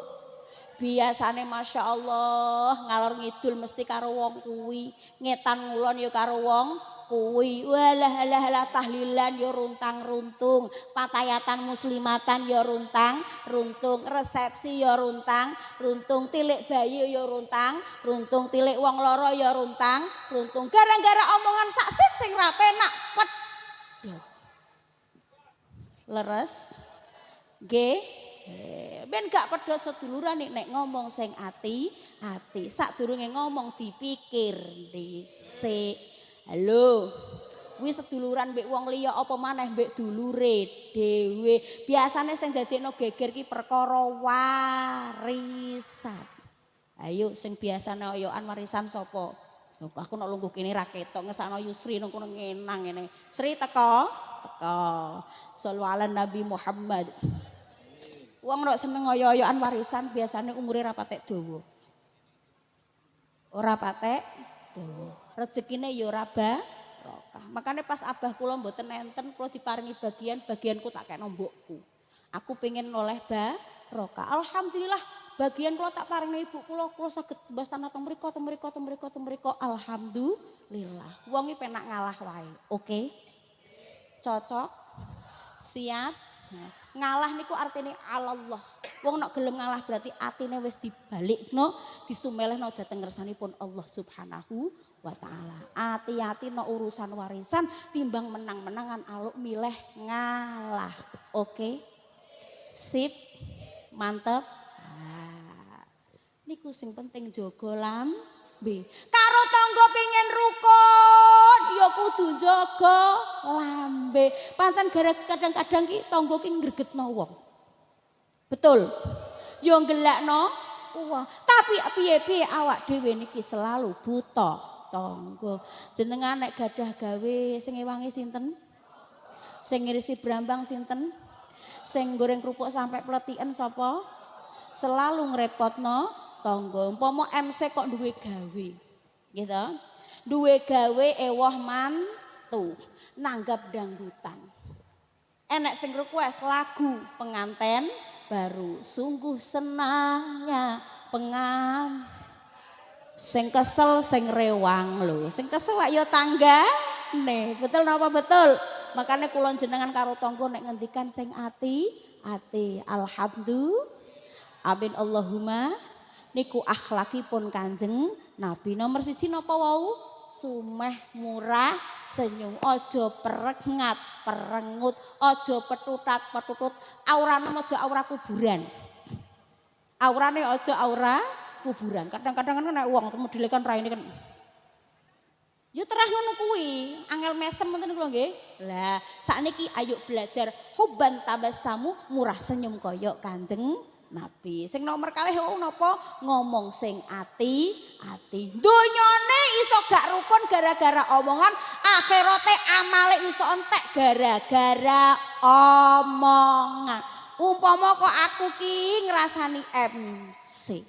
Biasane Masya Allah ngalor ngidul mesti karo wong kuwi, ngetan ngulon ya karo wong kuwi. Walah tahlilan ya runtang-runtung, patayatan muslimatan ya runtang-runtung, resepsi ya runtang-runtung, tilik bayi ya runtang-runtung, tilik wong loro ya runtang-runtung. Gara-gara omongan saksit sing ra penak pedhot. Leres? Nggih. Ben gak pedhot seduluran nek ngomong sing ati-ati. Sadurunge ngomong dipikir dhisik. Halo. Kuwi seduluran mbek wong liya apa maneh mbek dulure dhewe. Biasane sing dadekno geger ki perkara warisan. Ayo sing biasane oyokan warisan sapa? Aku nek lungguh kene ra ketok ngesakno Yusri nang kono ngenang ngene. Sri teko. Sallu ala Nabi Muhammad. Wong nek seneng oyo-oyokan warisan biasane umure ra patek dawa. Ora patek dawa. Rezekine ya ora barokah. Makane pas abah kula mboten enten kula diparingi bagianku tak kena mbokku. Aku pengen oleh barokah. Alhamdulillah bagian kula tak paringi ibu kula saged mbas tanah teng mriku. Alhamdulillah. Wong iki penak ngalah wae. Oke. Cocok. Siap. Ngalah niku artine Allah. Wong nek gelem ngalah berarti atine wis dibalikno, disumelehno dhateng ngersanipun Allah Subhanahu wa taala. Ati-ati nek urusan warisan timbang menang-menangan aluk milih ngalah. Oke. Sip. Mantep. Niku sing penting jaga lambe. Karo tangga pengin rukun ya kudu jaga lambe. Pancen kadang-kadang ki tangga ki ngregetno wong. Betul. Ya nggelakno wong. Tapi piye-piye awak dhewe niki selalu buta tangga. Jenengan nek gadah gawe sing ewangi sinten? Sing ngirisi brambang sinten? Sing goreng kerupuk sampai pletiken sapa? Selalu ngrepotno tangga. Umpama MC kok duwe gawe. Gitu. Duwe gawe ewoh mantu, nanggap dangdutan. Enek sing request lagu penganten baru. Sungguh senangnya pengan sing kesel sing rewang lho. Sing kesel lak ya tanggane. Betul napa betul? Makanya kula jenengan karo tangga nek ngendikan sing ati. Alhamdulillah. Amin Allahumma. Niku akhlakipun Kanjeng Nabi. Nomor 1 napa wau? Sumeh, murah, senyum. Aja perengat, perengut, aja petutut. Aurane aja aura kuburan. Aurane aja aura kuburan. Kadang-kadang kan nek wong modele kan raine kan. Yo terah ngono kuwi, angel mesem ngoten niku lho nggih. Lah, sakniki ayo belajar hubban tabassamu, murah senyum kaya Kanjeng Nabi. Sing nomor kalih napa? Ngomong sing ati. Donyane iso gak rukun gara-gara omongan, akhirate amale iso entek gara-gara omongan. Umpama kok aku ki ngrasani MC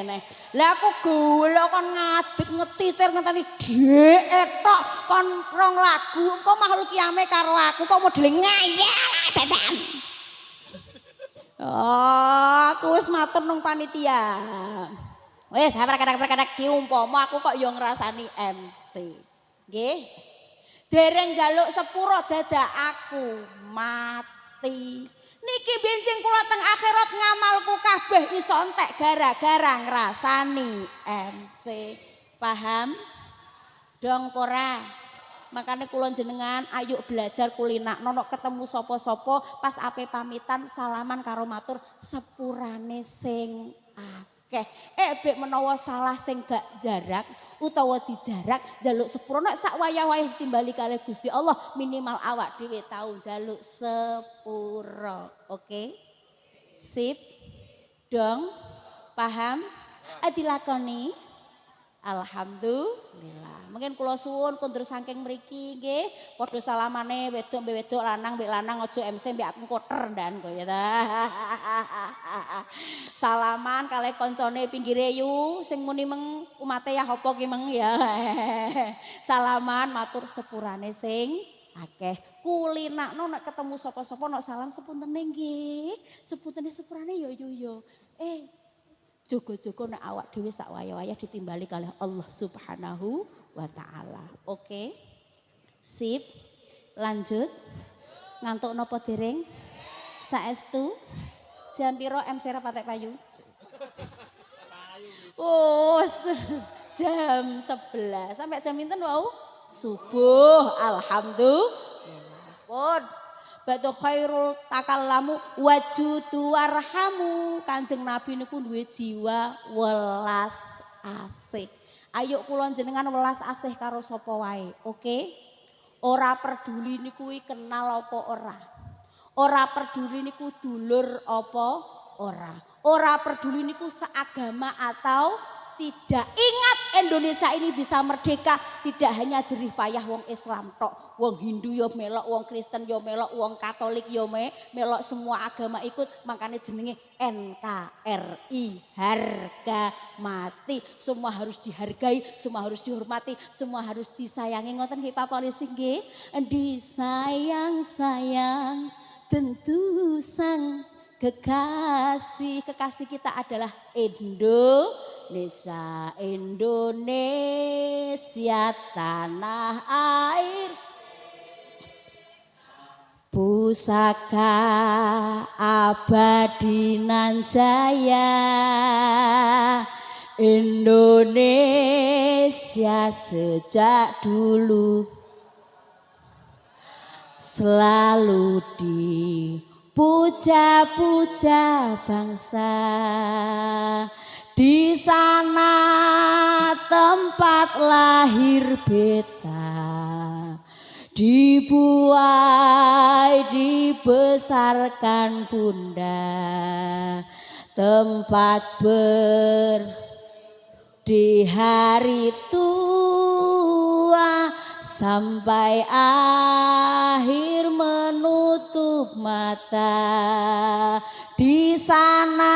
nih. Lah aku gula kon ngadeg ngecicir ngenteni dhek tok kon rong lagu engko makhluk kiame karo aku kok modele ngayal dadan. Oh, aku wis matur nang panitia. Wis kadang-kadang diumpama aku kok yo ngrasani MC. Nggih. Dereng njaluk sepuro dadak aku mati. Niki benjing kula teng akhirat ngamalku kabeh iso entek gara-gara ngrasani MC. Paham? Dong ora? Makanya kula jenengan ayo belajar kulinak nonok ketemu sopo-sopo pas ape pamitan salaman karo matur sepurane sing akeh. Bek menawa salah sing gak jarak utawa dijarak jaluk sepuro nek sak wayah-wayah timbali kalih Gusti Allah minimal awak dhewe tau jaluk sepuro. Oke? Sip. Dong. Paham? Dilakoni. Alhamdulillah. Mungkin kula suwun kondur saking mriki nggih padha salamane wedok mbek wedok lanang mbek lanang aja MC mbek aku koter ndan kok ya ta. Salaman kalih kancane pinggire yu sing muni meng umate ya apa ki meng ya. Salaman matur sepurane sing akeh. Kulinakno nek ketemu sapa-sapa nek salam sepuntene nggih. Sepuntene sepurane yo. Jogo-jogo nek awak dhewe sak wayah-wayah ditimbali kalih Allah Subhanahu wa taala. Oke. Sip. Lanjut. Ngantuk napa dereng? Saestu. Jam pira MC ra patek payu? Oh, jam 11. Sampai jam pinten wau? Subuh. Alhamdulillah. Pun batu khairul takallamu wajudu warhamu. Kanjeng Nabi niku duwe jiwa welas asih. Ayo kula jenengan welas asih karo sapa wae, oke? Ora peduli niku kenal apa ora. Ora peduli niku dulur apa ora. Ora peduli niku seagama atau tidak. Ingat Indonesia ini bisa merdeka tidak hanya jerih payah wong Islam tok. Wong Hindu yo melok, wong Kristen yo melok, wong Katolik yo melok, semua agama ikut. Makanya jenenge NKRI, harga mati. Semua harus dihargai, semua harus dihormati, semua harus disayangi. Ngoten nggih Pak Polisi nggih. Disayang-sayang tentu sang kekasih kita adalah Indonesia tanah air pusaka abadi nan jaya Indonesia sejak dulu selalu dipuja-puja bangsa. Di sana tempat lahir beta, dibuai dibesarkan bunda, tempat di hari tua sampai akhir menutup mata. Di sana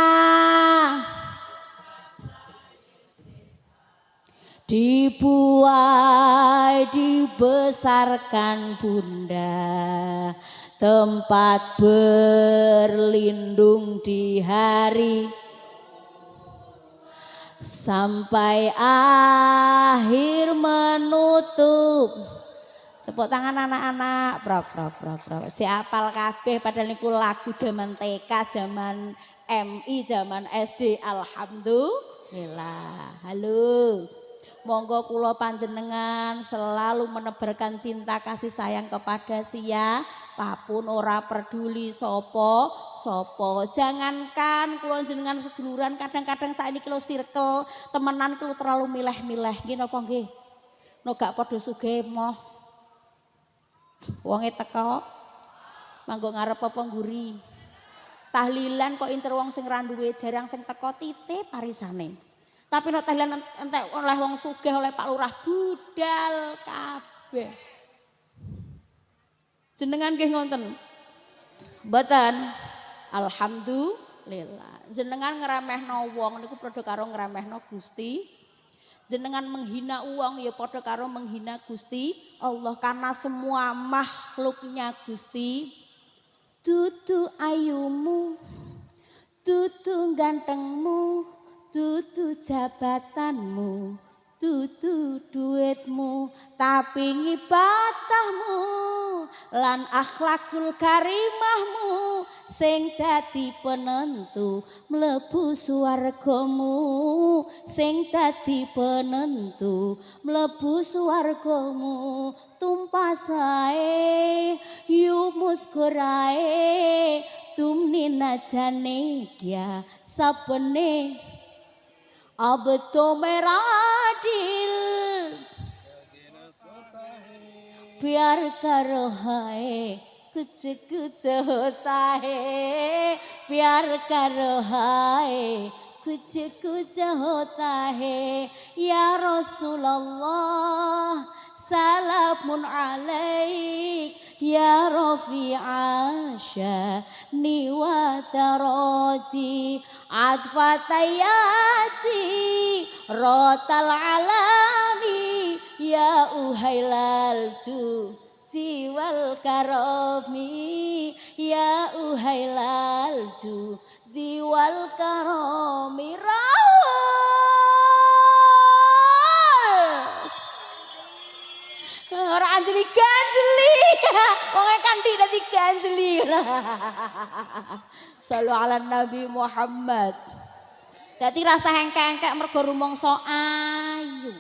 dibuai dibesarkan bunda, tempat berlindung di hari sampai akhir menutup. Tepuk tangan anak-anak, prap. Si apal kabeh padahal niku lagu zaman TK, zaman MI, zaman SD. Alhamdulillah. Halo. Monggo kula panjenengan selalu menebarkan cinta kasih sayang kepada siapapun, ora peduli sopo. Jangankan kula jenengan seduluran, kadang-kadang saiki lho circle temenan kulo terlalu milih-milih. Nggih napa nggih? No gak padha sugih moh. Wonge teko manggo ngarep apa ngguri. Tahlilan kok incer wong sing ra duwe, jarang sing teko titip parisane. Tapi nek tahlilan entek oleh wong sugih, oleh Pak Lurah budal kabeh. Jenengan nggih ngoten? Mboten. Alhamdulillah. Jenengan ngremehno wong niku padha karo ngremehno Gusti. Jenengan menghina uang ya padha karo menghina Gusti Allah, karena semua makhluknya Gusti. Tutu ayumu, tutu gantengmu, tutu jabatanmu, tutu duitmu, tapi ngibadahmu lan akhlakul karimahmu sing dadi penentu mlebu swargamu, sing dadi penentu mlebu swargamu. Tumpasae yumus gorae tumnina jane dia sabene abdo meradil biar karohae kuce hotahe, biar karohae kuce hotahe. Ya Rasulullah salamun alaik ya Rafi'asya ni wa taraji adfatayati rotal alami ya uhailal judi wal karomi ya uhailal judi wal karomi. Ora anjli ganjli. Wong kanthi dadi ganjli. Sallu ala Nabi Muhammad. Dadi rasa hengkek-hengkek mergo rumangsa ayu.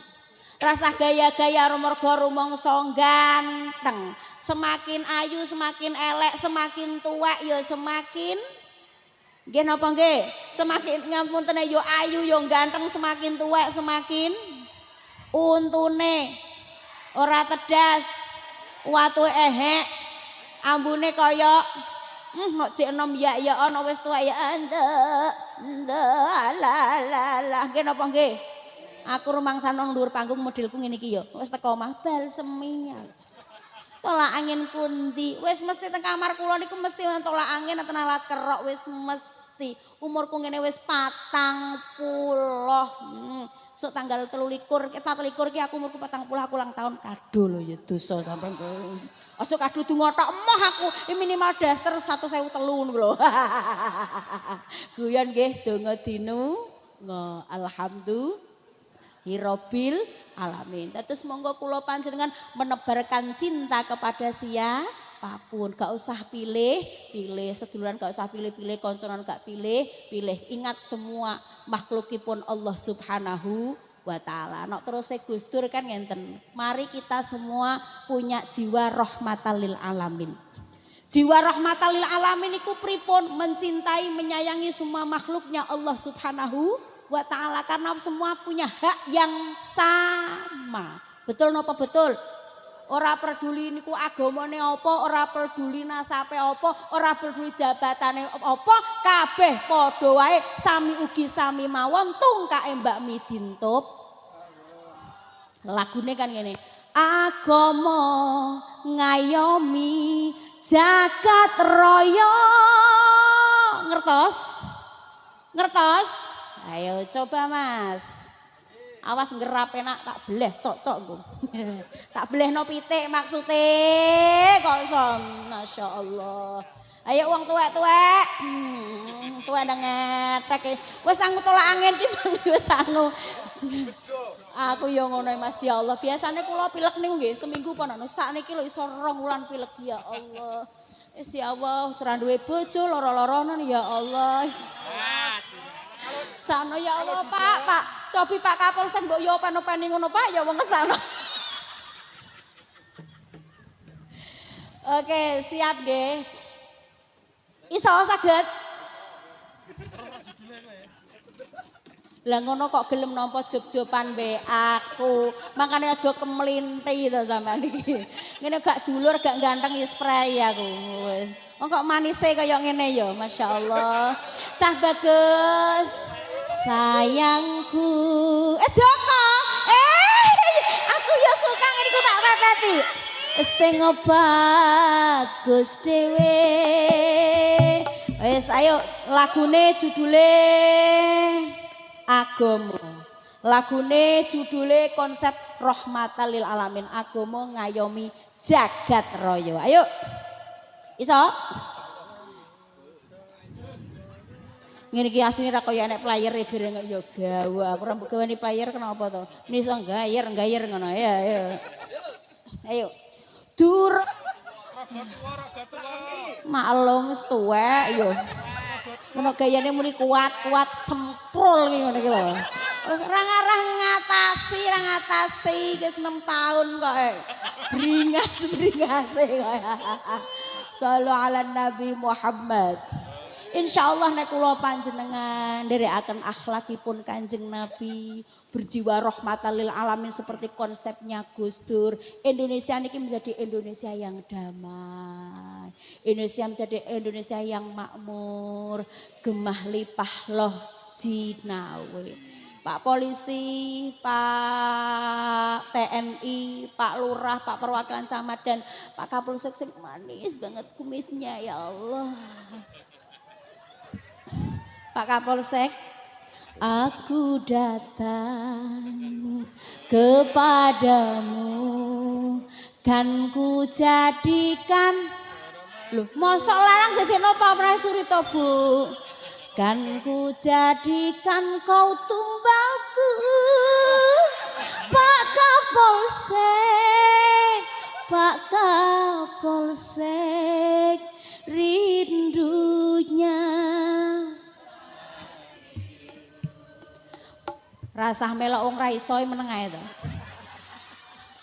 Rasa gaya-gaya mergo rumangsa ganteng. Semakin ayu semakin elek, semakin tuwek ya semakin nggih napa nggih? Semakin ngapunten ya ayu ya ganteng, semakin tuwek semakin untune ora tedas, watu ehek, ambune kaya nek cek enom ya ana wis tuwek ya la nggih napa nggih? Aku rumangsa nang dhuwur panggung modelku ngene iki ya. Wis teko omah balsemi. Tolak angin pundi? Wis mesti teng kamar kula niku mesti tolak angin atau alat kerok wis mesti. Umurku ngene wis 40. Sok tanggal 23, 24 ki aku umurku 40 aku ulang tahun kado lho ya dosa sampean. Aja kado donga tok emoh aku minimal daster 1003 niku lho. Guyon nggih donga dinu alhamdulillahirabbil alamin. Terus monggo kula panjenengan menebarkan cinta kepada siapapun, gak usah pilih seduluran, gak usah pilih konconan, gak pilih. Ingat semua makhlukipun Allah Subhanahu wa taala. Nek terus Gus Dur kan ngenten. Mari kita semua punya jiwa rahmatan lil alamin. Jiwa rahmatan lil alamin iku pripun? Mencintai, menyayangi semua makhluknya Allah Subhanahu wa taala, karena semua punya hak yang sama. Betul napa betul? Ora peduli niku agamane apa, ora peduli nasabe apa, ora peduli jabatane apa, kabeh padha wae sami ugi sami mawon tungkae Mbak Mi dintup. Lagune kan ngene. Agama ngayomi jagat raya. Ngertos? Ayo coba Mas. Awas ngerap enak tak beleh cocok ku. Tak belehno pitik maksude kok son. Masyaallah. Ayo wong tuwek-tuwek. Tuwek nang ngetek. Wis aku tolak angin ki wis anu. Aku yo ngono Mas ya Allah. Biasane kula pilek niku nggih seminggu apa nek sakniki lho iso 2 wulan pilek ya Allah. Wis ya Allah, wis ora duwe bojo lara-laranan ya Allah. Sana ya Allah Pak. Cobi Pak Kapolsek mbok yo open-openi ngono Pak ya wong kesana. Oke, siap nggih. Iso saged. Lah ngono kok gelem nampa job-joban mbek aku. Makane aja kemlinti to sampean iki. Ngene gak dulur, gak ganteng ya spray aku. Wis. Kok manise kaya ngene ya, masyaallah. Cah bagus. Sayangku. Joko. Aku ya suka ngene iku tak pepeti. Sing bagus dhewe. Wis ayo lagune judule Agama. Lagune judule konsep rahmatan lil alamin. Agama ngayomi jagat raya. Ayo. Iso? Ngene iki asline ra kaya enek player e dereng ya gawa. Aku ora mbok gawani player kenapa to? Ini iso gayer ngono ya. Ayo. Dur. Maklum wis tuwek yo. Ngono gayane muni kuat semprul ngono iki lho. Wis ra ngarah ngatasi wis 6 tahun kok. Bringase kok. Shallu ala Nabi Muhammad. Insyaallah nek kula panjenengan nderekaken akhlakipun Kanjeng Nabi, berjiwa rahmatan lil alamin seperti konsepnya Gus Dur, Indonesia niki menjadi Indonesia yang damai. Indonesia menjadi Indonesia yang makmur, gemah lipah loh jinawe. Pak Polisi, Pak TNI, Pak Lurah, Pak Perwakilan Camat dan Pak Kapolsek sing manis banget kumisnya ya Allah. Pak Kapolsek, aku datang kepadamu kan ku jadikan loh mosok larang dadi napa Praisuri to Bu kan ku jadikan kau tumbalku Pak Kapolsek rindunya rasah melok wong ra iso meneng ae to.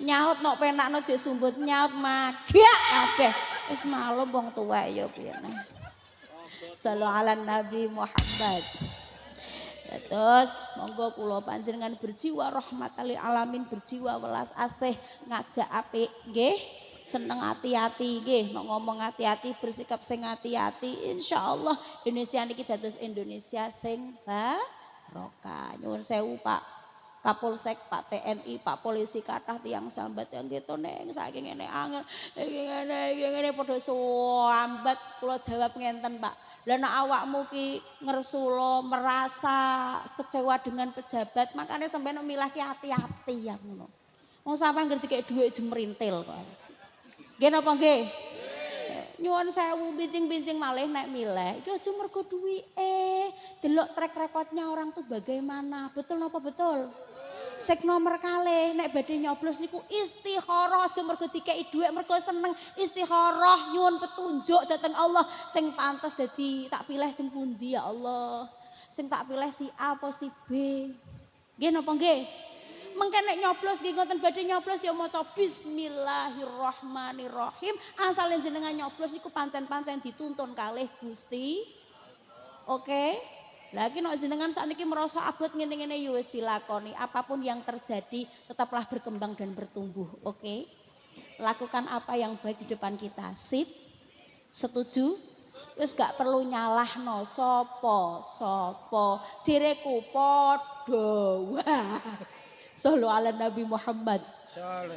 Nyaut nok penakno jek sumbut nyaut magyak kabeh. Wis malum wong tuwek ya piye neh. Shallallahu ala Nabi Muhammad. Terus monggo kula panjenengan berjiwa rahmatan lil alamin, berjiwa welas asih, ngajak apik nggih. Seneng hati-hati nggih, ngomong hati-hati, bersikap sing hati-hati. Insyaallah Indonesia niki dados Indonesia sing barokah. Nyuwun sewu Pak Kapolsek, Pak TNI, Pak Polisi kathah tiyang sambat yang gitu neng saking ngene angel iki ngene padha sambat kula jawab ngenten Pak. Lah nek awakmu ki ngersula merasa kecewa dengan pejabat, makanya sampeyan milah ki hati-hati ya ngono. Wong sampeyan ngerti kek dhuwit jemrintil kok. Nggih napa nggih? Nyuwun sewu bincing-bincing malih nek milih iki aja mergo duwike. Delok track recordnya orang tuh bagaimana. Betul napa betul? Sek nomor kalih nek badhe nyoblos niku istikharah aja mergo dikeki dhuwit mergo seneng istikharah nyuwun petunjuk dhateng Allah sing pantes dadi tak pilih sing pundi ya Allah. Sing tak pilih si A apa si B. Nggih napa nggih? Mengke nek nyoblos nggih ngoten badhe nyoblos ya maca bismillahirrahmanirrahim. Asal jenengan nyoblos niku pancen-pancen dituntun kalih Gusti. Oke. Lagi nek jenengan sakniki merasa abot ngene-ngene ya wis dilakoni. Apapun yang terjadi tetaplah berkembang dan bertumbuh. Oke. Lakukan apa yang baik di depan kita. Sip. Setuju? Wis gak perlu nyalahno sapa. Jireku padha wae. Shallu ala Nabi Muhammad.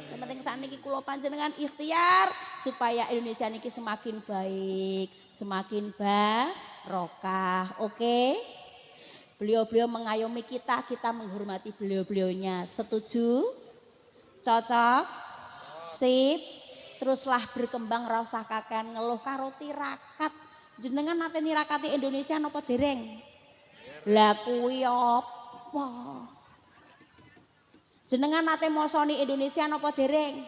Sementing sakniki kula panjenengan ikhtiar supaya Indonesia niki semakin baik, semakin barokah. Oke. Beliau-beliau mengayomi kita, kita menghormati beliau-beliaunya. Setuju? Cocok? Sip. Teruslah berkembang ra usah kakean ngeluh karo tirakat. Jenengan nate nirakati Indonesia napa dereng? Lah kuwi apa? Jenengan nate mosoni Indonesia napa dereng?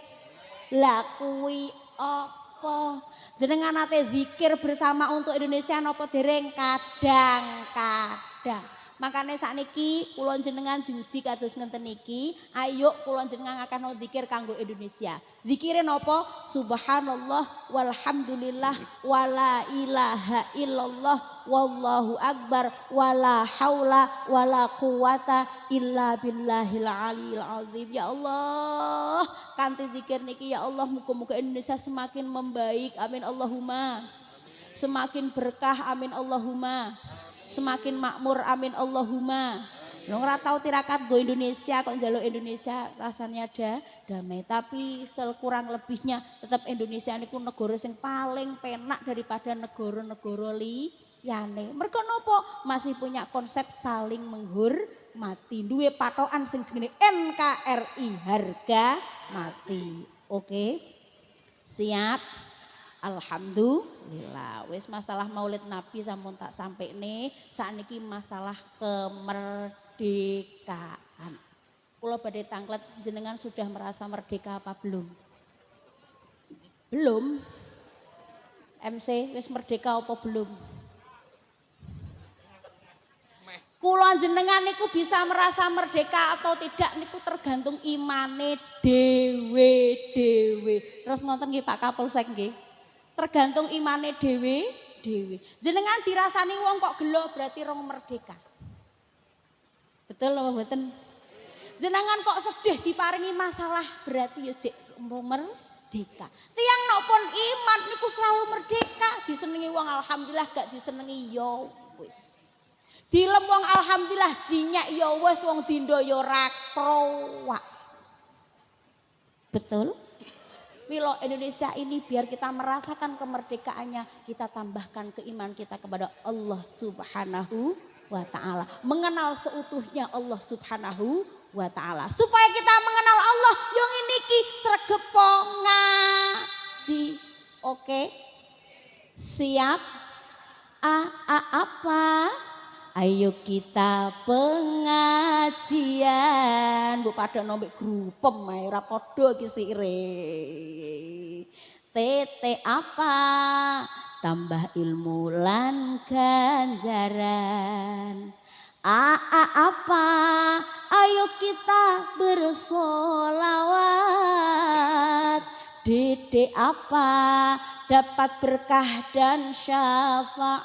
Lah kuwi apa? Jenengan nate zikir bersama untuk Indonesia napa dereng? Kadang-kadang. Makanya sakniki kula jenengan diuji kados ngenten iki, ayo kula jenengan akan zikir kanggo Indonesia. Zikire napa? Subhanallah walhamdulillah wala ilaha illallah wallahu akbar wala haula wala quwata illa billahil aliyil azim. Ya Allah, kanthi zikir niki ya Allah muga-muga Indonesia semakin membaik. Amin Allahumma. Semakin berkah. Amin Allahumma. Semakin makmur. Amin Allahumma. Ora tau tirakat go Indonesia kok njaluk Indonesia rasanya ada damai, tapi sekurang lebihnya tetap Indonesia niku negara sing paling penak daripada negara-negara liyane. Mergo napa? Masih punya konsep saling menghormati. Duwe patokan sing jenenge NKRI, harga mati. Oke. Siap? Alhamdulillah. Wis masalah Maulid Nabi sampun tak sampekne, sakniki masalah kemerdekaan. Kula badhe tanglet, jenengan sudah merasa merdeka apa belum? Belum. MC wis merdeka apa belum? Kula jenengan niku bisa merasa merdeka atau tidak niku tergantung imane dhewe-dhewe. Terus ngoten nggih Pak Kapolsek nggih. Tergantung imane dhewe-dhewe. Jenengan dirasani wong kok gelo berarti rong merdeka. Betul apa mboten? Jenengan kok sedih diparingi masalah berarti ya jek merdeka. Tiang nopon iman niku selalu merdeka. Disenengi wong alhamdulillah, gak disenengi ya wis. Dilem wong alhamdulillah, dinyak ya wis, wong dindo ya ora krowak. Betul? Milo Indonesia ini biar kita merasakan kemerdekaannya, kita tambahkan keimanan kita kepada Allah Subhanahu wa ta'ala. Mengenal seutuhnya Allah Subhanahu wa ta'ala. Supaya kita mengenal Allah yang ini ki sregepo ngaji. Oke? Siap? Apa? Ayo kita pengajian. Bu pada nombek grupem ae ora padha iki sikire. Tete apa? Tambah ilmu lan ganjaran. Apa? Ayo kita bersolawat. Dede apa? Dapat berkah dan syafaat.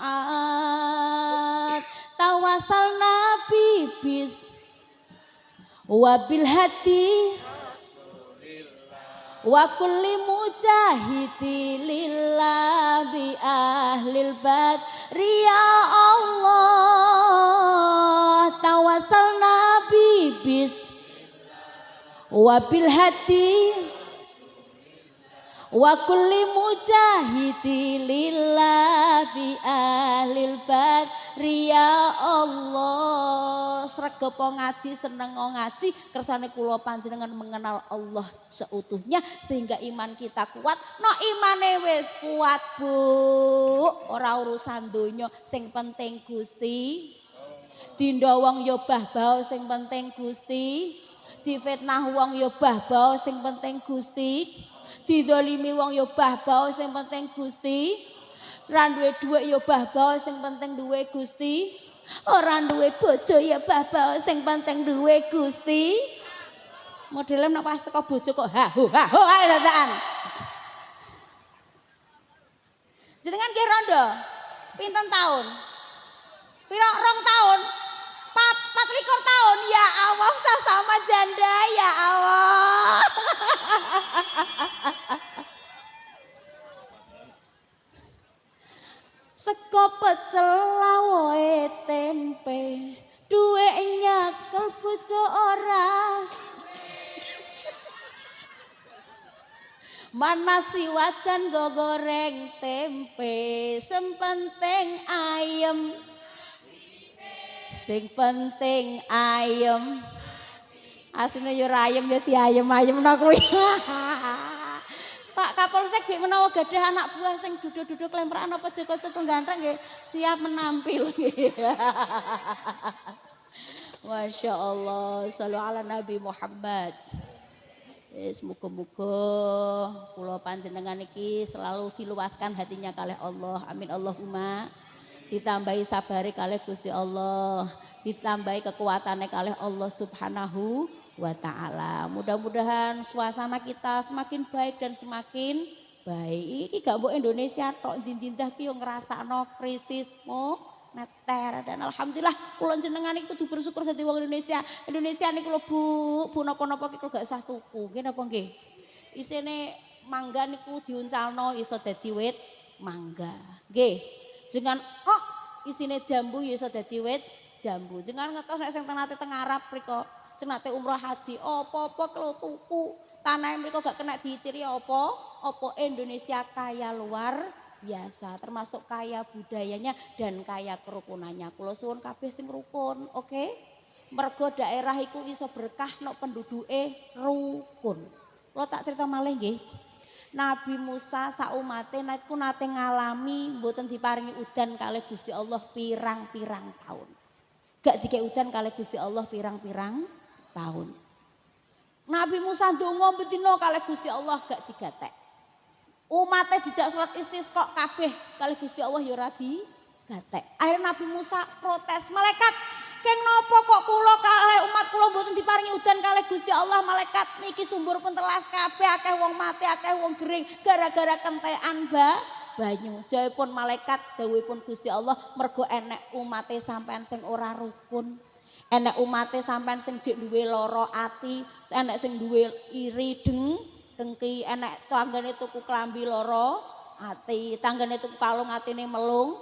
Tawasal Nabi bis wabil hati wa kulli mujahidi lillah bi ahlil badri ya Allah. Tawasal Nabi bis wabil hati wa kulli mujahidi lillah bi ahlil badri ya Allah. Sregepo ngaji, seneng ngaji, kersane kula panjenengan mengenal Allah seutuhnya sehingga iman kita kuat. No imane wis kuat Bu, ora urusan donya, sing penting Gusti. Dindo wong ya bah-bao sing penting Gusti. Difitnah wong ya bah-bao sing penting Gusti. Didolimi wong ya bah-bao sing penting Gusti. Ra duwe dhuwit ya bah-bao sing penting duwe Gusti. Ora duwe bojo ya bah-bao sing penting duwe Gusti. Modele nek pas teko bojo kok ha ho ae dadakan. Jenengan ki rondo pinten taun? Pira 2 taun? 24 tahun ya Allah, sesama janda ya Allah. Sego pecel lawoe tempe, duwe nyakel bojo ora. Mana si wajan go goreng tempe, sempenting ayem. Sing penting ayem. Asline yo ora ayem yo diayem-ayemno kuwi. Pak Kapolsek nggih menawa gadah anak buah sing duduk-duduk lemprakan apa Joko ganteng nggih siap menampil. Masya Allah, sallu ala Nabi Muhammad. Muga-muga kula panjenengan iki selalu diluaskan hatinya kalih Allah. Amin Allahumma. Ditambahi sabare kalih Gusti Allah, ditambahi kekuatannya kalih Allah Subhanahu wa taala. Mudah-mudahan suasana kita semakin baik dan semakin baik. Iki gak mbok Indonesia tok dindah ki yo ngrasakno krisis moneter dan alhamdulillah kula jenengan iki kudu bersyukur dadi wong Indonesia. Indonesia niku lho Bu napa-napa ki gak usah tuku. Nggih napa nggih? Isine mangga niku diuncalno iso dadi wit mangga. Nggih. Jenengan isine jambu ya iso dadi wit jambu. Jenengan ngertos nek sing tenate teng Arab mriko sing nate umroh haji apa-apa kelo tuku tanah mriko gak kena diciri apa Indonesia kaya luar biasa termasuk kaya budayanya dan kaya kerukunannya. Kula suwun kabeh sing rukun, oke? Mergo daerah iku iso berkah nek penduduke rukun. Kula tak cerita malih nggih. Nabi Musa saumate niku nate ngalami mboten diparingi udan kalih Gusti Allah pirang-pirang tahun. Gak dikek udan kalih Gusti Allah pirang-pirang tahun. Nabi Musa ndonga bedina kalih Gusti Allah gak digatek. Umate dijak salat istisqa kabeh kalih Gusti Allah ya ora digatek. Akhirnya Nabi Musa protes, "Malaikat, keng napa kok kula kalih umat kula mboten diparingi udan kalih Gusti Allah? Malaikat niki sumber pun telas kabeh, akeh wong mati, akeh wong gering gara-gara kentekan banyu." Jawabipun malaikat, dawuhipun Gusti Allah, mergo enek umate sampean sing ora rukun. Enek umate sampean sing jek duwe lara ati, enek sing duwe iri dengki, enek tanggane tuku klambi lara ati, tanggane tuku kalung atine melung,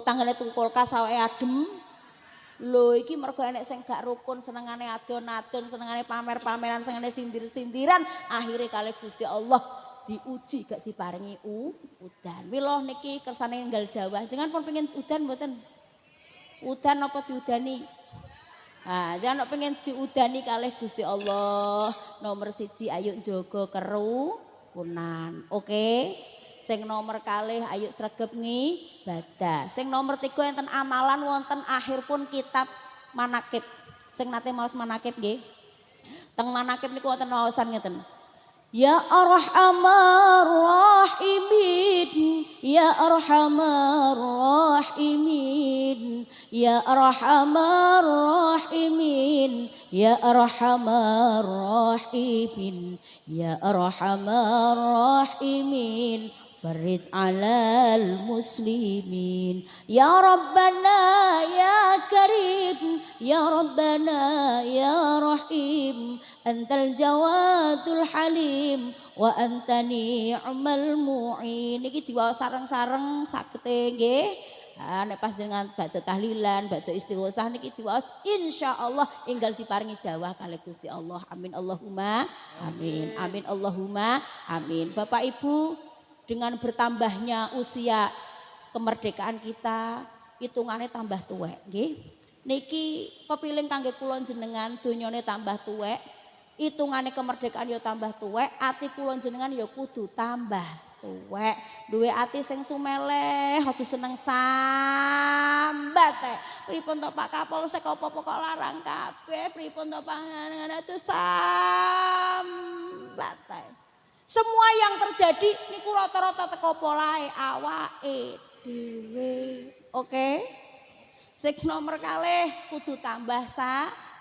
tanggane tuku kulkas awake adem. Lho iki mergo enek sing gak rukun, senengane adon-adon, senengane pamer-pameran, senengane sindir-sindiran, akhire kalih Gusti Allah diuji gak diparingi udan. Mila niki kersane ninggal Jawa. Jenengan pun pengen udan mboten? Udan apa diudani? Jangan pengen diudani kalih Gusti Allah. Nomor 1 ayo njaga kerukunan. Oke. Sing nomor kalih ayo sregep ngibadah. Sing nomor 3 enten amalan wonten akhirpun kitab manakib. Sing nate maos manakib nggih. Teng manakib niku wonten waosan ngeten. Ya Arhamar Rahimin, Ya Arhamar Rahimin, Ya Arhamar Rahimin, Ya Arhamar Rahimin, Ya Arhamar Rahimin. Farij alal muslimin. Ya Rabbana ya Karim, Ya Rabbana ya Rahim. Antal jawadul halim wa anta ni'mal mu'in. Niki diwaos sareng-sareng sagete nggih. Nek panjenengan badhe tahlilan, badhe istighosah niki diwaos insyaallah enggal diparingi jawah kalih Gusti Allah. Amin Allahumma amin. Amin Allahumma amin. Bapak Ibu, dengan bertambahnya usia kemerdekaan kita, hitungannya tambah tuwek, nggih. Niki pepiling kangge kula jenengan donyane tambah tuwek, hitungane kemerdekaan ya tambah tuwek, ati kula jenengan ya kudu tambah tuwek. Duwe ati sing sumeleh, aja seneng sambat. Pripun to Pak Kapolsek apa-apa kok larang kabeh, pripun to panganan aja sambat. Semua yang terjadi niku rata-rata teko polahe awake dhewe. Oke? Sing nomor kalih kudu tambah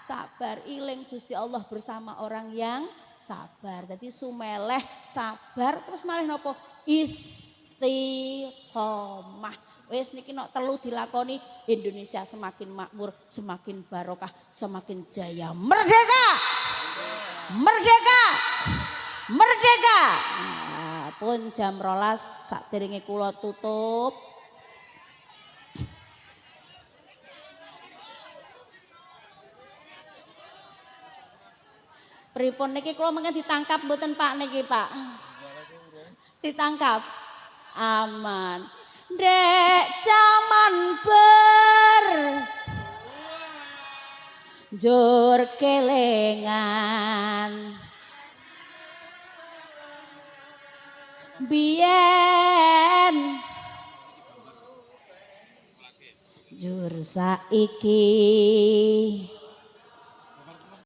sabar, iling Gusti Allah bersama orang yang sabar. Dadi sumeleh, sabar, terus malih napa? Istiqomah. Wis niki nek telu dilakoni, Indonesia semakin makmur, semakin barokah, semakin jaya. Merdeka! Merdeka! Merdeka. Pun jam 12 sakderenge kula tutup. Pripun niki kula mengke ditangkap mboten Pak niki Pak? Ditangkap. Aman. Dek zaman njur kelengan biyen njur saiki